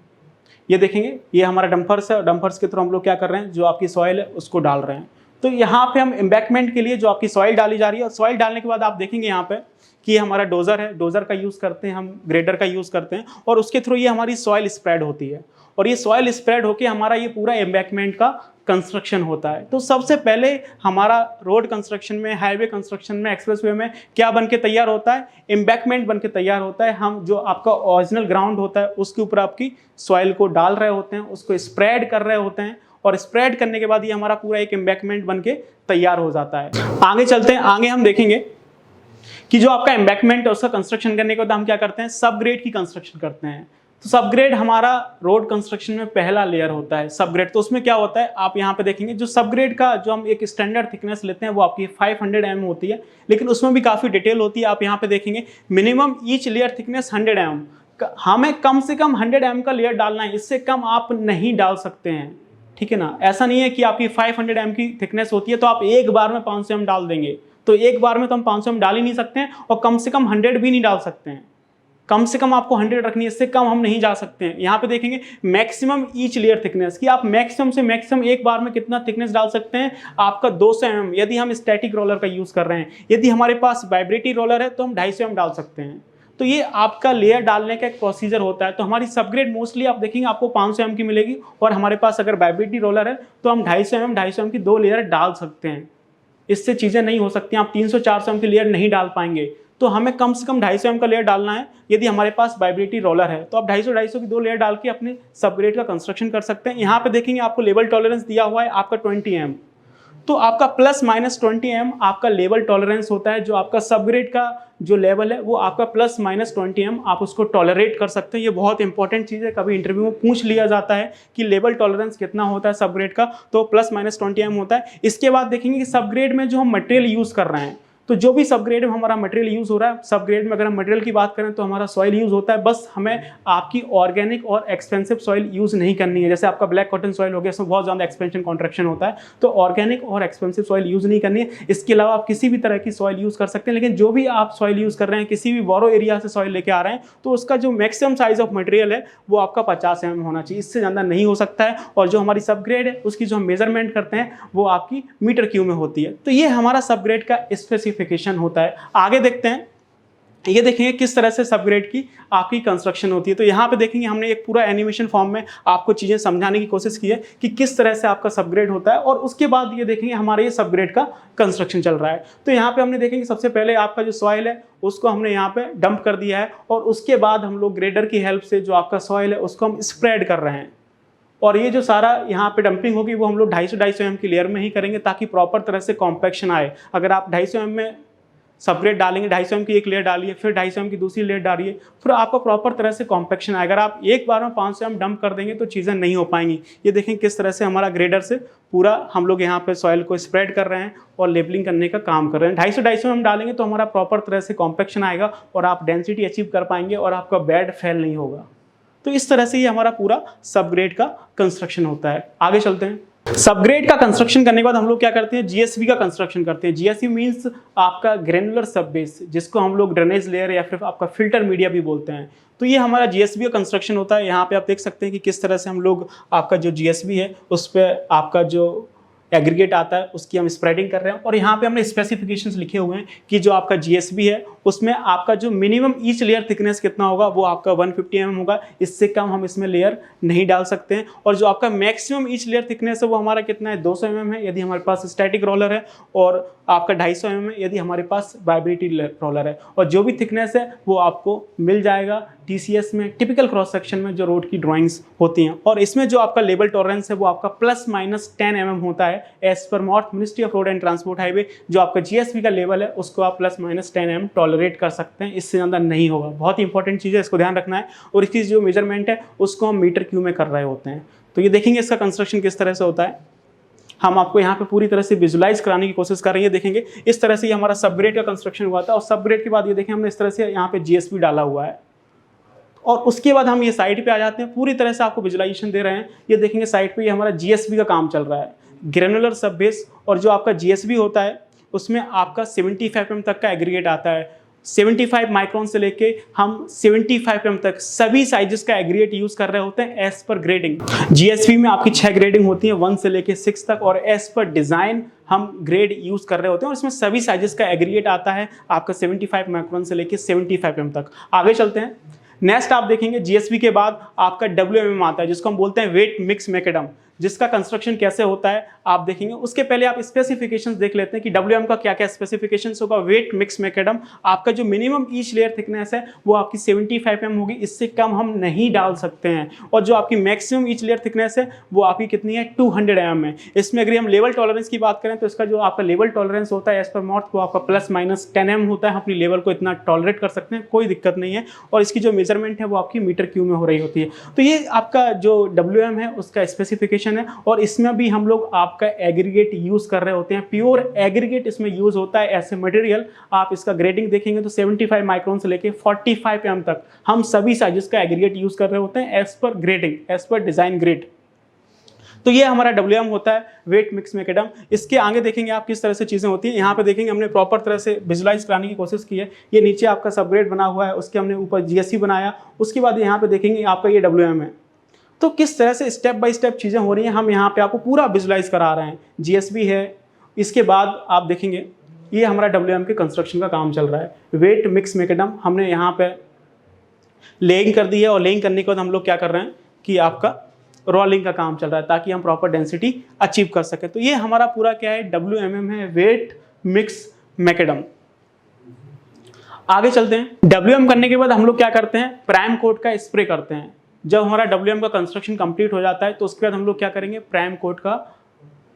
ये देखेंगे ये हमारा डंपर्स है, और डंपर्स के थ्रू हम लोग क्या कर रहे हैं, जो आपकी सॉइल है उसको डाल रहे हैं। तो यहाँ पे हम एम्बैंकमेंट के लिए जो आपकी सॉइल डाली जा रही है, और सॉइल डालने के बाद आप देखेंगे यहाँ पे कि ये हमारा डोजर है, डोजर का यूज़ करते हैं हम, ग्रेडर का यूज़ करते हैं, और उसके थ्रू ये हमारी सॉइल स्प्रेड होती है। और ये सॉइल स्प्रेड होकर हमारा ये पूरा एम्बैंकमेंट का कंस्ट्रक्शन होता है। तो सबसे पहले हमारा रोड कंस्ट्रक्शन में, हाईवे कंस्ट्रक्शन में, एक्सप्रेसवे में क्या बन के तैयार होता है, एम्बैंकमेंट बन के तैयार होता है। हम जो आपका ओरिजिनल ग्राउंड होता है उसके ऊपर आपकी सॉइल को डाल रहे होते हैं, उसको स्प्रेड कर रहे होते हैं, और स्प्रेड करने के बाद ये हमारा पूरा एक एम्बैंकमेंट बन के तैयार हो जाता है। आगे चलते हैं, आगे हम देखेंगे कि जो आपका एम्बैंकमेंट है उसका कंस्ट्रक्शन करने के बाद हम क्या करते हैं, सब ग्रेड की कंस्ट्रक्शन करते हैं। तो सब ग्रेड हमारा रोड कंस्ट्रक्शन में पहला लेयर होता है, सब ग्रेड। तो उसमें क्या होता है, आप यहाँ पे देखेंगे जो सब ग्रेड का जो हम एक स्टैंडर्ड थिकनेस लेते हैं वो आपकी 500 mm होती है, लेकिन उसमें भी काफ़ी डिटेल होती है। आप यहाँ पे देखेंगे minimum each layer thickness 100 mm, हमें कम से कम 100 mm का लेयर डालना है, इससे कम आप नहीं डाल सकते हैं, ठीक है ना। ऐसा नहीं है कि आपकी 500 mm की थिकनेस होती है तो आप एक बार में 500 mm डाल देंगे, तो एक बार में तो हम 500 mm डाल ही नहीं सकते हैं, और कम से कम 100 भी नहीं डाल सकते हैं। कम से कम आपको 100 रखनी है, इससे कम हम नहीं जा सकते हैं। यहाँ पे देखेंगे मैक्सिमम ईच लेयर थिकनेस, कि आप मैक्सिमम से मैक्सिमम एक बार में कितना थिकनेस डाल सकते हैं, आपका 200 mm, यदि हम स्टैटिक रोलर का यूज़ कर रहे हैं। यदि हमारे पास वाइब्रेटरी रोलर है तो हम 250 mm डाल सकते हैं। तो ये आपका लेयर डालने का एक प्रोसीजर होता है। तो हमारी सबग्रेड मोस्टली आप देखेंगे आपको 500 mm की मिलेगी, और हमारे पास अगर वाइब्रेटरी रोलर है तो हम 250 mm की 2 लेयर डाल सकते हैं। इससे चीज़ें नहीं हो सकती, आप 300-400 mm की लेयर नहीं डाल पाएंगे। तो हमें कम से कम 250 mm का लेयर डालना है। यदि हमारे पास वाइब्रेटरी रोलर है तो आप 250 की 2 लेयर डाल के अपने सबग्रेड का कंस्ट्रक्शन कर सकते हैं। यहाँ पे देखेंगे आपको लेवल टॉलरेंस दिया हुआ है आपका 20 mm, तो आपका +-20 mm आपका लेवल टॉलरेंस होता है। जो आपका सबग्रेड का जो लेवल है वो आपका +-20 mm आप उसको टॉलरेट कर सकते हैं। ये बहुत इंपॉर्टेंट चीज़ है, कभी इंटरव्यू में पूछ लिया जाता है कि लेवल टॉलरेंस कितना होता है सबग्रेड का, तो +-20 mm होता है। इसके बाद देखेंगे कि सबग्रेड में जो हम मटेरियल यूज़ कर रहे हैं, तो जो भी सबग्रेड में हमारा मटेरियल यूज़ हो रहा है, सबग्रेड में अगर हम मटेरियल की बात करें तो हमारा सॉइल यूज़ होता है। बस हमें आपकी ऑर्गेनिक और एक्सपेंसिव सॉइल यूज़ नहीं करनी है। जैसे आपका ब्लैक कॉटन सॉइल हो गया, इसमें बहुत ज़्यादा एक्सपेंशन कॉन्ट्रैक्शन होता है, तो ऑर्गेनिक और एक्सपेंसिव सॉइल यूज़ नहीं करनी है। इसके अलावा आप किसी भी तरह की सॉइल यूज़ कर सकते हैं, लेकिन जो भी आप सॉइल यूज़ कर रहे हैं, किसी भी बोरो एरिया से सॉइल लेके आ रहे हैं, तो उसका जो मैक्सिमम साइज ऑफ मटेरियल है वो आपका 50 mm होना चाहिए, इससे ज़्यादा नहीं हो सकता है। और जो हमारी सबग्रेड है उसकी जो हम मेजरमेंट करते हैं वो आपकी मीटर क्यूब में होती है। तो ये हमारा सबग्रेड का स्पेसिफिकेशन होता है। आगे देखते हैं, ये देखेंगे किस तरह से सबग्रेड की आपकी कंस्ट्रक्शन होती है। तो यहाँ पे देखेंगे हमने एक पूरा एनिमेशन फॉर्म में आपको चीज़ें समझाने की कोशिश की है कि किस तरह से आपका सबग्रेड होता है, और उसके बाद ये देखेंगे हमारे ये सबग्रेड का कंस्ट्रक्शन चल रहा है। तो यहाँ पे हमने देखेंगे सबसे पहले आपका जो सॉइल है उसको हमने यहाँ पे डंप कर दिया है, और उसके बाद हम लोग ग्रेडर की हेल्प से जो आपका सॉइल है उसको हम स्प्रेड कर रहे हैं। और ये जो सारा यहाँ पे डंपिंग होगी वो हम लोग 250 mm की लेयर में ही करेंगे ताकि प्रॉपर तरह से कॉम्पैक्शन आए। अगर आप 250 mm में सबग्रेड डालेंगे, 250 mm की एक लेयर डालिए, फिर 250 mm की दूसरी लेयर डालिए, फिर आपको प्रॉपर तरह से कॉम्पैक्शन आएगा। अगर आप एक बार में 500 mm डंप कर देंगे तो चीज़ें नहीं हो पाएंगी। ये देखें किस तरह से हमारा ग्रेडर से पूरा हम लोग यहाँ पे सॉइल को स्प्रेड कर रहे हैं और लेबलिंग करने का काम कर रहे हैं। 250 mm डालेंगे तो हमारा प्रॉपर तरह से कॉम्पैक्शन आएगा और आप डेंसिटी अचीव कर पाएंगे और आपका बेड फेल नहीं होगा। तो इस तरह से ये हमारा पूरा सबग्रेड का कंस्ट्रक्शन होता है। आगे चलते हैं। सबग्रेड का कंस्ट्रक्शन करने के बाद हम लोग क्या करते हैं, जीएसबी का कंस्ट्रक्शन करते हैं। जीएसबी मींस आपका ग्रेनुलर सबबेस, जिसको हम लोग ड्रेनेज लेयर या फिर आपका फिल्टर मीडिया भी बोलते हैं। तो ये हमारा जीएसबी का कंस्ट्रक्शन होता है। यहाँ पे आप देख सकते हैं कि किस तरह से हम लोग आपका जो जीएसबी है उस पर आपका जो एग्रीगेट आता है उसकी हम स्प्रेडिंग कर रहे हैं। और यहाँ पे हमने स्पेसिफिकेशंस लिखे हुए हैं कि जो आपका जीएसबी है उसमें आपका जो मिनिमम ईच लेयर थिकनेस कितना होगा वो आपका 150 mm होगा। इससे कम हम इसमें लेयर नहीं डाल सकते हैं। और जो आपका मैक्सिमम ईच लेयर थिकनेस है वो हमारा कितना है, 200 mm है यदि हमारे पास स्टैटिक रोलर है, और आपका 250 mm है यदि हमारे पास वाइब्रेटरी रोलर है। और जो भी थिकनेस है वो आपको मिल जाएगा टीसीएस में, टिपिकल क्रॉस सेक्शन में जो रोड की ड्राइंग्स होती हैं। और इसमें जो आपका लेवल टॉलरेंस है वो आपका ±10 mm होता है as per MoRTH ministry of road and transport highway. जो आपका जीएसबी का लेवल है उसको आप ±10 mm टॉलरेट कर सकते हैं, इससे ज़्यादा नहीं होगा। बहुत ही इंपॉर्टेंट चीज़ है, इसको ध्यान रखना है। और इसकी जो मेजरमेंट है उसको हम मीटर क्यूब में कर रहे होते हैं। तो ये देखेंगे इसका कंस्ट्रक्शन किस तरह से होता है। हम आपको यहाँ पे पूरी तरह से विजुलाइज कराने की कोशिश कर रहे हैं। देखेंगे इस तरह से ये हमारा सबग्रेड का कंस्ट्रक्शन हुआ था, और सबग्रेड के बाद ये देखें हमने इस तरह से यहाँ पे जीएसबी डाला हुआ है। और उसके बाद हम ये साइड पे आ जाते हैं, पूरी तरह से आपको विजुलाइजेशन दे रहे हैं। ये देखेंगे साइड पे ये हमारा जीएसबी का काम चल रहा है, ग्रेनुलर सब बेस। और जो आपका जीएसबी होता है उसमें आपका 75 mm तक का एग्रीगेट आता है। 75 माइक्रोन से लेके हम 75 mm तक सभी साइजेस का एग्रीगेट यूज कर रहे होते हैं एज पर ग्रेडिंग। जीएसबी में आपकी 6 ग्रेडिंग होती है, 1 से लेके 6 तक, और एज पर डिजाइन हम ग्रेड यूज कर रहे होते हैं। और इसमें सभी साइजेस का एग्रीगेट आता है आपका 75 माइक्रोन से लेके 75 mm तक। आगे चलते हैं। नेक्स्ट आप देखेंगे जीएसबी के बाद आपका WMM आता है, जिसको हम बोलते हैं वेट मिक्स मैकेडम, जिसका कंस्ट्रक्शन कैसे होता है आप देखेंगे। उसके पहले आप स्पेसिफिकेशंस देख लेते हैं कि WM का क्या क्या स्पेसिफिकेशंस होगा। वेट मिक्स मैकेडम आपका जो मिनिमम ईच लेयर थिकनेस है वो आपकी 75 mm होगी, इससे कम हम नहीं डाल सकते हैं। और जो आपकी मैक्सिमम ईच लेयर थिकनेस है वो आपकी कितनी है, 200 mm है। इसमें अगर हम लेवल टॉलरेंस की बात करें तो इसका जो आपका लेवल टॉलरेंस होता है एज पर मॉर्थ वो आपका ±10 mm होता है। हम अपनी लेवल को इतना टॉलरेट कर सकते हैं, कोई दिक्कत नहीं है। और इसकी जो मेजरमेंट है वो आपकी मीटर क्यूब में हो रही होती है। तो ये आपका जो WM है उसका स्पेसिफिकेशन है। और इसमें भी हम लोग आपका एग्रीगेट यूज कर रहे होते हैं, प्योर एग्रीगेट इसमें यूज होता है ऐसे मटेरियल। आप इसका ग्रेडिंग देखेंगे तो 75 माइक्रोन से लेके 45 mm तक हम सभी साइजेस का एग्रीगेट यूज कर रहे होते हैं as per grading, as per design grade. तो ये हमारा WM होता है, वेट मिक्स मैकेडम। इसके आगे देखेंगे आप किस तरह से चीज़ें होती हैं। यहाँ पे देखेंगे हमने प्रॉपर तरह से विजुलाइज कराने की कोशिश की है। ये नीचे आपका सबग्रेड बना हुआ है, उसके हमने ऊपर जीएससी बनाया। उसके बाद यहाँ पे देखेंगे आपका ये WM है। तो किस तरह से स्टेप बाय स्टेप चीज़ें हो रही हैं हम यहाँ पे आपको पूरा विजुलाइज करा रहे हैं। जीएसबी है, इसके बाद आप देखेंगे ये हमारा WM के कंस्ट्रक्शन का काम चल रहा है। वेट मिक्स मैकेडम हमने यहाँ पे लेइंग कर दी है, और लेइंग करने के बाद हम लोग क्या कर रहे हैं कि आपका रोलिंग का काम चल रहा है ताकि हम प्रॉपर डेंसिटी अचीव कर सकें। तो ये हमारा पूरा क्या है, WMM है, वेट मिक्स मैकेडम। आगे चलते हैं। WM करने के बाद हम लोग क्या करते हैं, प्राइम कोट का स्प्रे करते हैं। जब हमारा WM का कंस्ट्रक्शन कंप्लीट हो जाता है तो उसके बाद हम लोग क्या करेंगे, प्राइम कोट का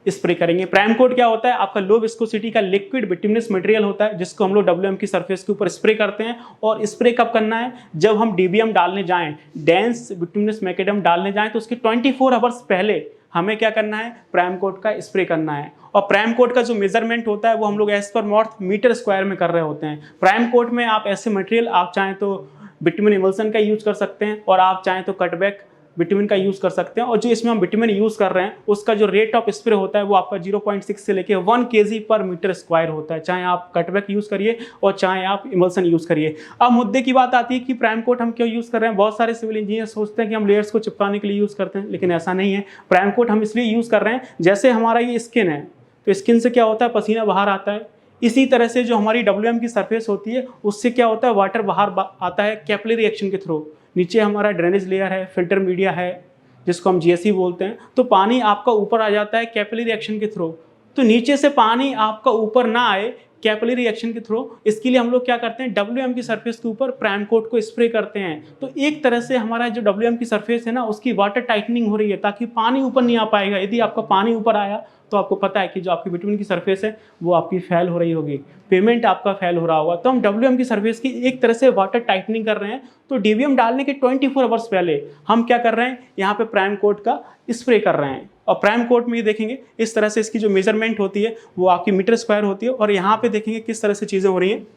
स्प्रे करेंगे। प्राइम कोट क्या होता है, आपका लो विस्कोसिटी का लिक्विड बिटुमिनस मटेरियल होता है, जिसको हम लोग WM की सरफेस के ऊपर स्प्रे करते हैं। और स्प्रे कब करना है, जब हम DBM डालने जाएं, डेंस बिटुमिनस मैकेडम डालने जाएं, तो उसके 24 आवर्स पहले हमें क्या करना है, प्राइम कोट का स्प्रे करना है। और प्राइम कोट का जो मेजरमेंट होता है वो हम लोग एज पर मॉर्थ मीटर स्क्वायर में कर रहे होते हैं। प्राइम कोट में आप ऐसे मटेरियल आप चाहें तो बिटुमिन इमल्सन का यूज कर सकते हैं, और आप चाहें तो कटबैक विटामिन का यूज कर सकते हैं। और जो इसमें हम विटामिन यूज कर रहे हैं उसका जो रेट ऑफ स्प्रे होता है वो आपका 0.6 से लेके 1 kg पर मीटर स्क्वायर होता है, चाहे आप कटबैक यूज करिए और चाहे आप इमल्सन यूज करिए। अब मुद्दे की बात आती है कि प्राइम कोट हम क्यों यूज कर रहे हैं। बहुत सारे सिविल इंजीनियर सोचते हैं कि हम लेयर्स को चिपकाने के लिए यूज करते हैं, लेकिन ऐसा नहीं है। प्राइम कोट हम इसलिए यूज कर रहे हैं, जैसे हमारा ये स्किन है तो स्किन से क्या होता है, पसीना बाहर आता है, इसी तरह से जो हमारी WM की सरफेस होती है उससे क्या होता है, वाटर बाहर आता है कैपिलरी रिएक्शन के थ्रू। नीचे हमारा ड्रेनेज लेयर है, फिल्टर मीडिया है जिसको हम GSE बोलते हैं, तो पानी आपका ऊपर आ जाता है कैपिलरी रिएक्शन के थ्रू। तो नीचे से पानी आपका ऊपर ना आए कैपिलरी रिएक्शन के थ्रू, इसके लिए हम लोग क्या करते हैं, WM की सरफेस के ऊपर प्राइम कोट को स्प्रे करते हैं। तो एक तरह से हमारा जो WM की सरफेस है ना उसकी वाटर टाइटनिंग हो रही है ताकि पानी ऊपर नहीं आ पाएगा। यदि आपका पानी ऊपर आया तो आपको पता है कि जो आपकी बिटुमिन की सरफेस है वो आपकी फेल हो रही होगी, पेमेंट आपका फेल हो रहा होगा। तो हम WM की सरफेस की एक तरह से वाटर टाइटनिंग कर रहे हैं। तो DBM डालने के 24 आवर्स पहले हम क्या कर रहे हैं, यहाँ पे प्राइम कोट का स्प्रे कर रहे हैं। और प्राइम कोट में ये देखेंगे इस तरह से इसकी जो मेजरमेंट होती है वो आपकी मीटर स्क्वायर होती है। और यहाँ पे देखेंगे किस तरह से चीज़ें हो रही हैं।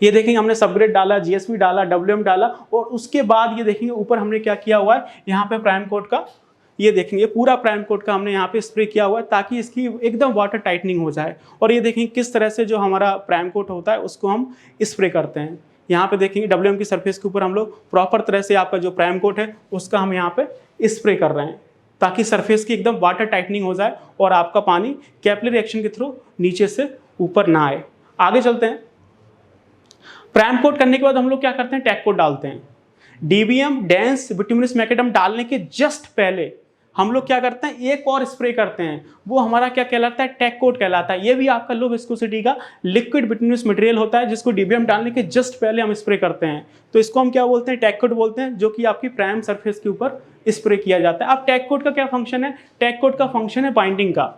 ये देखेंगे हमने सबग्रेड डाला, GSP डाला, WM डाला, और उसके बाद ये देखेंगे ऊपर हमने क्या किया हुआ है, यहाँ पे प्राइम कोट का, ये देखेंगे पूरा प्राइम कोट का हमने यहाँ पे स्प्रे किया हुआ है ताकि इसकी एकदम वाटर टाइटनिंग हो जाए। और ये देखेंगे किस तरह से जो हमारा प्राइम कोट होता है उसको हम स्प्रे करते हैं। यहाँ पे देखेंगे WM की सरफेस के ऊपर हम लोग प्रॉपर तरह से आपका जो प्राइम कोट है उसका हम यहाँ पे स्प्रे कर रहे हैं ताकि सरफेस की एकदम वाटर टाइटनिंग हो जाए और आपका पानी कैपिलरी रिएक्शन के थ्रू नीचे से ऊपर ना आए। आगे चलते हैं। प्राइम कोट करने के बाद हम लोग क्या करते हैं, टैग कोट डालते हैं। DBM डेंस बिटुमिनस मैकेडम डालने के जस्ट पहले हम लोग क्या करते हैं, एक और स्प्रे करते हैं, वो हमारा क्या कहलाता है, टैग कोट कहलाता है। ये भी आपका लो विस्कोसिटी का लिक्विड बिटुमिनस मटेरियल होता है जिसको DBM डालने के जस्ट पहले हम स्प्रे करते हैं। तो इसको हम क्या बोलते हैं, टैग कोट बोलते हैं, जो कि आपकी प्राइम सरफेस के ऊपर स्प्रे किया जाता है। अब टैग कोट का क्या फंक्शन है, टैग कोट का फंक्शन है बाइंडिंग का।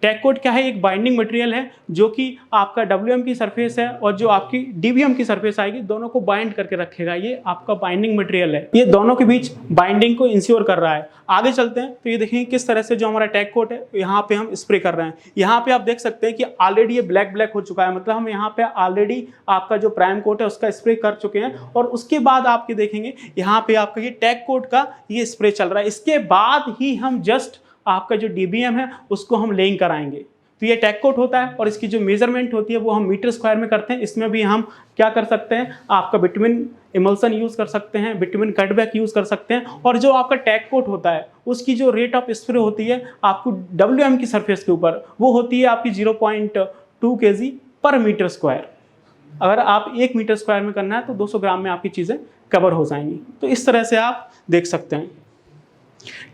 टैग कोट क्या है, एक बाइंडिंग मटेरियल है जो कि आपका WM की सरफेस है और जो आपकी DBM की सरफेस आएगी दोनों को बाइंड करके रखेगा। ये आपका बाइंडिंग मटेरियल है, ये दोनों के बीच बाइंडिंग को इंश्योर कर रहा है। आगे चलते हैं तो ये देखेंगे किस तरह से जो हमारा टैग कोट है यहाँ पे हम स्प्रे कर रहे हैं। यहाँ पे आप देख सकते हैं कि ऑलरेडी ये ब्लैक हो चुका है, मतलब हम यहाँ पे ऑलरेडी आपका जो प्राइम कोट है उसका स्प्रे कर चुके हैं। और उसके बाद आपके देखेंगे यहाँ पे आपका ये टैग कोट का ये स्प्रे चल रहा है। इसके बाद ही हम जस्ट आपका जो DBM है उसको हम लेइंग कराएंगे। तो ये टैग कोट होता है और इसकी जो मेजरमेंट होती है वो हम मीटर स्क्वायर में करते हैं। इसमें भी हम क्या कर सकते हैं, आपका बिटुमिन इमल्सन यूज़ कर सकते हैं, बिटुमिन कटबैक यूज़ कर सकते हैं। और जो आपका टैग कोट होता है उसकी जो रेट ऑफ स्प्रे होती है आपको WM की सरफेस के ऊपर वो होती है आपकी 0.2 kg पर मीटर स्क्वायर। अगर आप 1 मीटर स्क्वायर में करना है तो 200 ग्राम में आपकी चीज़ें कवर हो जाएंगी। तो इस तरह से आप देख सकते हैं।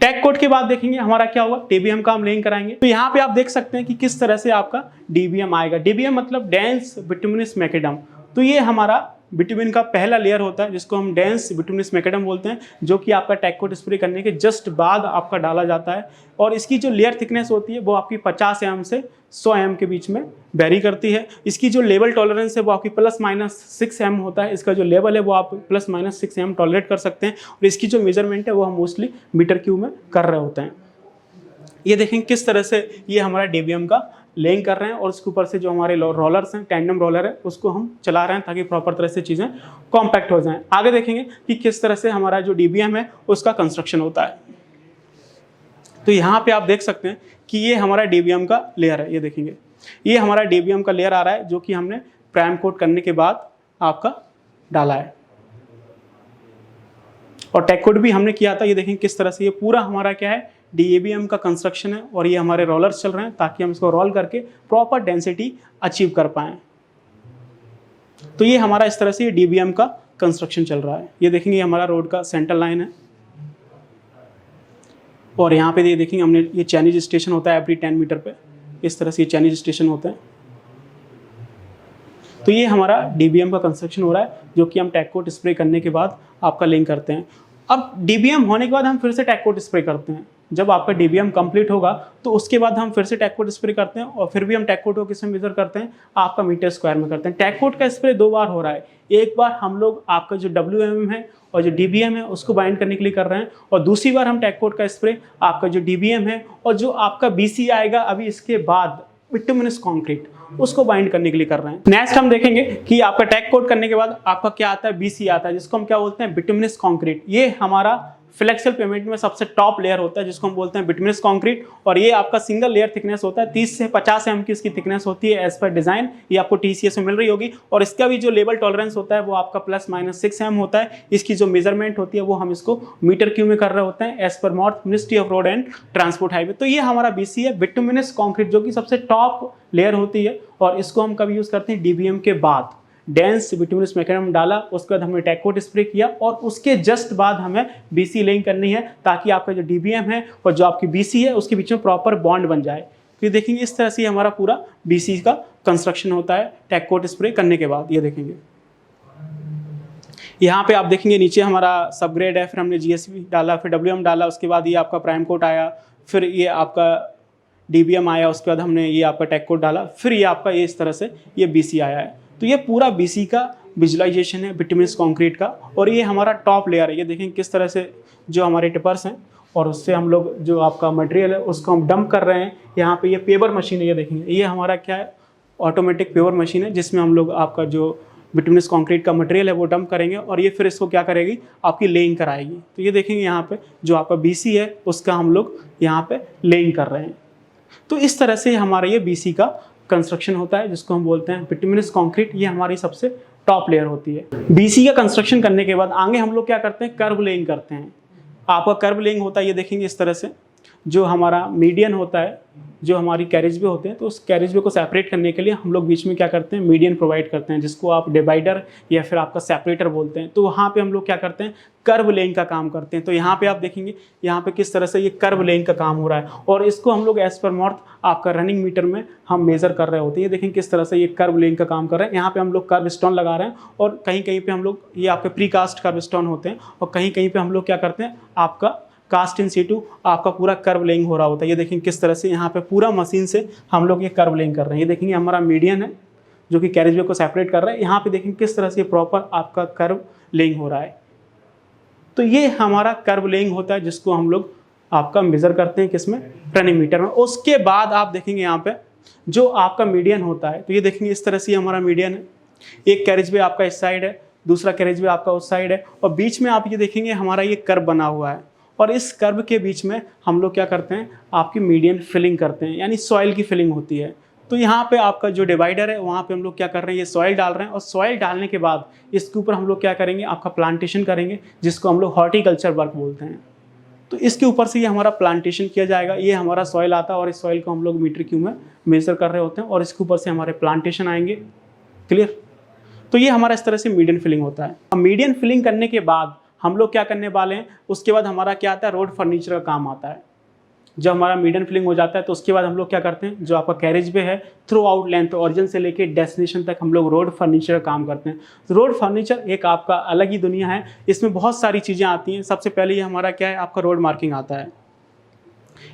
टैग कोट के बाद देखेंगे हमारा क्या हुआ, DBM का हम लेइंग कराएंगे। तो यहाँ पे आप देख सकते हैं कि किस तरह से आपका DBM आएगा। DBM मतलब डेंस बिटुमिनस मैकेडम। तो ये हमारा बिटुमिन का पहला लेयर होता है जिसको हम डेंस बिटुमिनस मैकेडम बोलते हैं, जो कि आपका टैग कोट स्प्रे करने के जस्ट बाद आपका डाला जाता है। और इसकी जो लेयर थिकनेस होती है वो आपकी 50 mm से 100 mm के बीच में वेरी करती है। इसकी जो लेवल टॉलरेंस है वो आपकी +-6 mm होता है। इसका जो लेवल है वो आप +-6 mm टॉलरेट कर सकते हैं। और इसकी जो मेजरमेंट है वो हम मोस्टली मीटर क्यूब में कर रहे होते हैं। ये देखें किस तरह से ये हमारा DBM का लेइंग कर रहे हैं और उसके ऊपर से जो हमारे रोलर्स हैं, टैंडम रोलर है, उसको हम चला रहे हैं ताकि प्रॉपर तरह से चीज़ें कॉम्पैक्ट हो जाएं। आगे देखेंगे कि किस तरह से हमारा जो DBM है उसका कंस्ट्रक्शन होता है। तो यहाँ पे आप देख सकते हैं कि ये हमारा DBM का लेयर है। ये देखेंगे ये हमारा DBM का लेयर आ रहा है जो कि हमने प्राइम कोट करने के बाद आपका डाला है। और टैग कोट भी हमने किया था। ये देखेंगे किस तरह से ये पूरा हमारा क्या है, DBM का कंस्ट्रक्शन है। और ये हमारे रोलर्स चल रहे हैं ताकि हम इसको रोल करके प्रॉपर डेंसिटी अचीव कर पाएँ। तो ये हमारा इस तरह से ये DBM का कंस्ट्रक्शन चल रहा है। ये देखेंगे हमारा रोड का सेंटर लाइन है। और यहाँ पे ये देखेंगे हमने ये चाइनीज स्टेशन होता है एवरी 10 मीटर पे, इस तरह से ये चाइनीज स्टेशन होते हैं। तो ये हमारा DBM का कंस्ट्रक्शन हो रहा है जो कि हम टैग कोट स्प्रे करने के बाद आपका लिंक करते हैं। अब DBM होने के बाद हम फिर से टैग कोट स्प्रे करते हैं। जब आपका DBM कंप्लीट होगा तो उसके बाद हम फिर से टैग कोट स्प्रे करते हैं। और फिर भी हम टैग कोट को किस में मेजर करते हैं, आपका मीटर स्क्वायर में करते हैं। टैग कोट का स्प्रे 2 बार हो रहा है। एक बार हम लोग आपका जो WM है और जो DBM है उसको बाइंड करने के लिए कर रहे हैं, और दूसरी बार हम टैग कोट का स्प्रे आपका जो DBM है और जो आपका BC आएगा अभी इसके बाद बिटुमिनस कंक्रीट, उसको बाइंड करने के लिए कर रहे हैं। नेक्स्ट हम देखेंगे कि आपका टैग कोट करने के बाद आपका क्या आता है, BC आता है, जिसको हम क्या बोलते हैं, बिटुमिनस कंक्रीट। ये हमारा फ्लेक्सिबल पेमेंट में सबसे टॉप लेयर होता है जिसको हम बोलते हैं बिटुमिनस कंक्रीट। और ये आपका सिंगल लेयर थिकनेस होता है, 30 से 50 mm की इसकी थिकनेस होती है एज पर डिजाइन। ये आपको TCS में मिल रही होगी। और इसका भी जो लेवल टॉलरेंस होता है वो आपका +-6 mm होता है। इसकी जो मेजरमेंट होती है वो हम इसको मीटर क्यूब में कर रहे होते हैं as per ministry of road and transport highway. तो ये हमारा BC है, बिटुमिनस कंक्रीट, जो कि सबसे टॉप लेयर होती है और इसको हम कभी यूज़ करते हैं डीबीएम के बाद। डेंस बिटुमिनस मैकेनिज्म डाला, उसके बाद हमने टेक कोट स्प्रे किया और उसके जस्ट बाद हमें बीसी लेइंग करनी है ताकि आपका जो डीबीएम है और जो आपकी बीसी है उसके बीच में प्रॉपर बॉन्ड बन जाए। तो ये देखेंगे इस तरह से हमारा पूरा बीसी का कंस्ट्रक्शन होता है टेक कोट स्प्रे करने के बाद। ये देखेंगे यहाँ पे आप देखेंगे नीचे हमारा सबग्रेड है, फिर हमने जीएसबी डाला, फिर डब्ल्यूएम डाला, उसके बाद ये आपका प्राइम कोट आया, फिर ये आपका डीबीएम आया, उसके बाद हमने ये आपका टेक कोट डाला, फिर ये आपका ये इस तरह से ये बीसी आया है। तो ये पूरा बीसी का विजुअलाइजेशन है बिटुमिनस कंक्रीट का। और ये हमारा टॉप लेयर है। ये देखें किस तरह से जो हमारे टिपर्स हैं और उससे हम लोग जो आपका मटेरियल है उसको हम डंप कर रहे हैं। यहाँ पे ये पेवर मशीन है, ये देखेंगे ये हमारा क्या है, ऑटोमेटिक पेवर मशीन है जिसमें हम लोग आपका जो बिटुमिनस कंक्रीट का मटेरियल है वो डंप करेंगे और ये फिर इसको क्या करेगी, आपकी लेइंग कराएगी। तो ये देखेंगे यहाँ पे जो आपका बीसी है उसका हम लोग यहाँ पे लेइंग कर रहे हैं। तो इस तरह से हमारा ये बीसी का कंस्ट्रक्शन होता है जिसको हम बोलते हैं बिटुमिनस कंक्रीट। ये हमारी सबसे टॉप लेयर होती है। बीसी का कंस्ट्रक्शन करने के बाद आगे हम लोग क्या करते हैं, कर्व लेइंग करते हैं। आपका कर्व लेइंग होता है, ये देखेंगे इस तरह से जो हमारा मीडियन होता है, जो हमारी कैरेज वे होते हैं, तो उस कैरेज वे को सेपरेट करने के लिए हम लोग बीच में क्या करते हैं, मीडियन प्रोवाइड करते हैं जिसको आप डिवाइडर या फिर आपका सेपरेटर बोलते हैं। तो वहाँ पे हम लोग क्या करते हैं, कर्व लेइंग का काम करते हैं। तो यहाँ पे आप देखेंगे यहाँ पे किस तरह से ये कर्व लेइंग का काम हो रहा है और इसको हम लोग एज पर मॉर्थ आपका रनिंग मीटर में हम मेजर कर रहे होते हैं। ये देखें किस तरह से ये कर्व लेइंग का काम कर रहे हैं। यहाँ पे हम लोग कर्व स्टोन लगा रहे हैं और कहीं कहीं पे हम लोग ये आपके प्री कास्ट कर्व स्टोन होते हैं और कहीं कहीं पे हम लोग क्या करते हैं, आपका कास्ट इन सीटू आपका पूरा कर्व लेइंग हो रहा होता है। ये देखेंगे किस तरह से यहाँ पे पूरा मशीन से हम लोग ये कर्व लेइंग कर रहे हैं। ये देखेंगे हमारा मीडियन है जो कि कैरेज वे को सेपरेट कर रहा है। यहाँ पे देखेंगे किस तरह से प्रॉपर आपका कर्व लेइंग हो रहा है। तो ये हमारा कर्व लेइंग होता है जिसको हम लोग आपका मेजर करते हैं किसमें, रनिंग मीटर में। उसके बाद आप देखेंगे यहाँ पे जो आपका मीडियन होता है, तो ये देखेंगे इस तरह से हमारा मीडियन है। एक कैरेज वे आपका इस साइड है, दूसरा कैरेज वे आपका उस साइड है और बीच में आप ये देखेंगे हमारा ये कर्व बना हुआ है और इस कर्व के बीच में हम लोग क्या करते हैं, आपकी मीडियन फिलिंग करते हैं, यानी सॉइल की फिलिंग होती है। तो यहाँ पे आपका जो डिवाइडर है वहाँ पे हम लोग क्या कर रहे हैं, ये सॉइल डाल रहे हैं और सॉइल डालने के बाद इसके ऊपर हम लोग क्या करेंगे, आपका प्लांटेशन करेंगे जिसको हम लोग हॉर्टिकल्चर वर्क बोलते हैं। तो इसके ऊपर से ये हमारा प्लांटेशन किया जाएगा। ये हमारा सॉइल आता है और इस सॉइल को हम लोग मीटर क्यूब में मेजर कर रहे होते हैं और इसके ऊपर से हमारे प्लांटेशन आएंगे। क्लियर। तो ये हमारा इस तरह से मीडियन फिलिंग होता है। अब मीडियन फिलिंग करने के बाद हम लोग क्या करने वाले हैं, उसके बाद हमारा क्या आता है, रोड फर्नीचर का काम आता है। जब हमारा मीडियन फिलिंग हो जाता है तो उसके बाद हम लोग क्या करते हैं, जो आपका कैरेज वे है थ्रू आउट लेंथ, ओरिजिन से लेके डेस्टिनेशन तक हम लोग रोड फर्नीचर का काम करते हैं। रोड फर्नीचर एक आपका अलग ही दुनिया है, इसमें बहुत सारी चीज़ें आती हैं। सबसे पहले ये हमारा क्या है, आपका रोड मार्किंग आता है।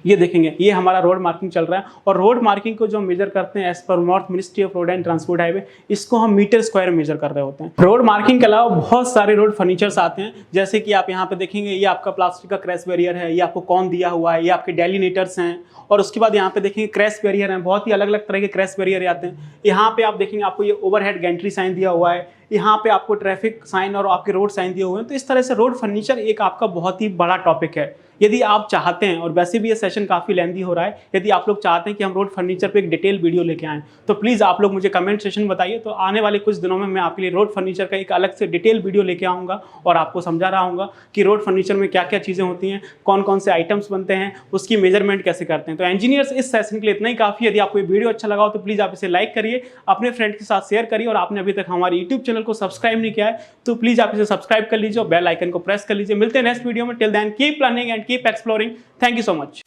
ये देखेंगे ये हमारा रोड मार्किंग चल रहा है और रोड मार्किंग को जो मेजर करते हैं as per MoRTH ministry of road and transport highway, इसको हम मीटर स्क्वायर में मेजर कर रहे होते हैं। रोड मार्किंग के अलावा बहुत सारे रोड फर्नीचर्स आते हैं, जैसे कि आप यहाँ पे देखेंगे ये आपका प्लास्टिक का क्रैश बैरियर है, ये आपको कौन दिया हुआ है, ये आपके डेलिनेटर्स हैं और उसके बाद यहाँ पे देखेंगे क्रैश बैरियर हैं। बहुत ही अलग अलग तरह के क्रैश बैरियर आते हैं। यहाँ पे आप देखेंगे आपको ये ओवरहेड गैंट्री साइन दिया हुआ है, यहाँ पे आपको ट्रैफिक साइन और आपके रोड साइन दिए हुए हैं। तो इस तरह से रोड फर्नीचर एक आपका बहुत ही बड़ा टॉपिक है। यदि आप चाहते हैं, और वैसे भी ये सेशन काफ़ी लेंथी हो रहा है, यदि आप लोग चाहते हैं कि हम रोड फर्नीचर पे एक डिटेल वीडियो लेके आएँ तो प्लीज़ आप लोग मुझे कमेंट सेशन में बताइए। तो आने वाले कुछ दिनों में मैं आपके लिए रोड फर्नीचर का एक अलग से डिटेल वीडियो लेके आऊँगा और आपको समझा रहा हूँगा कि रोड फर्नीचर में क्या क्या चीज़ें होती हैं, कौन कौन से आइटम्स बनते हैं, उसकी मेजरमेंट कैसे करते हैं। तो इंजीनियर्स इस सेशन के लिए इतना ही काफ़ी। यदि आपको ये वीडियो अच्छा लगा हो तो प्लीज़ आप इसे लाइक करिए, अपने फ्रेंड के साथ शेयर करिए और आपने अभी तक हमारे यूट्यूब चैनल को सब्सक्राइब नहीं किया है तो प्लीज़ आप इसे सब्सक्राइब कर लीजिए और बेल आइकन को प्रेस कर लीजिए। मिलते हैं नेक्स्ट वीडियो में। Till then keep learning and keep exploring. Thank you so much.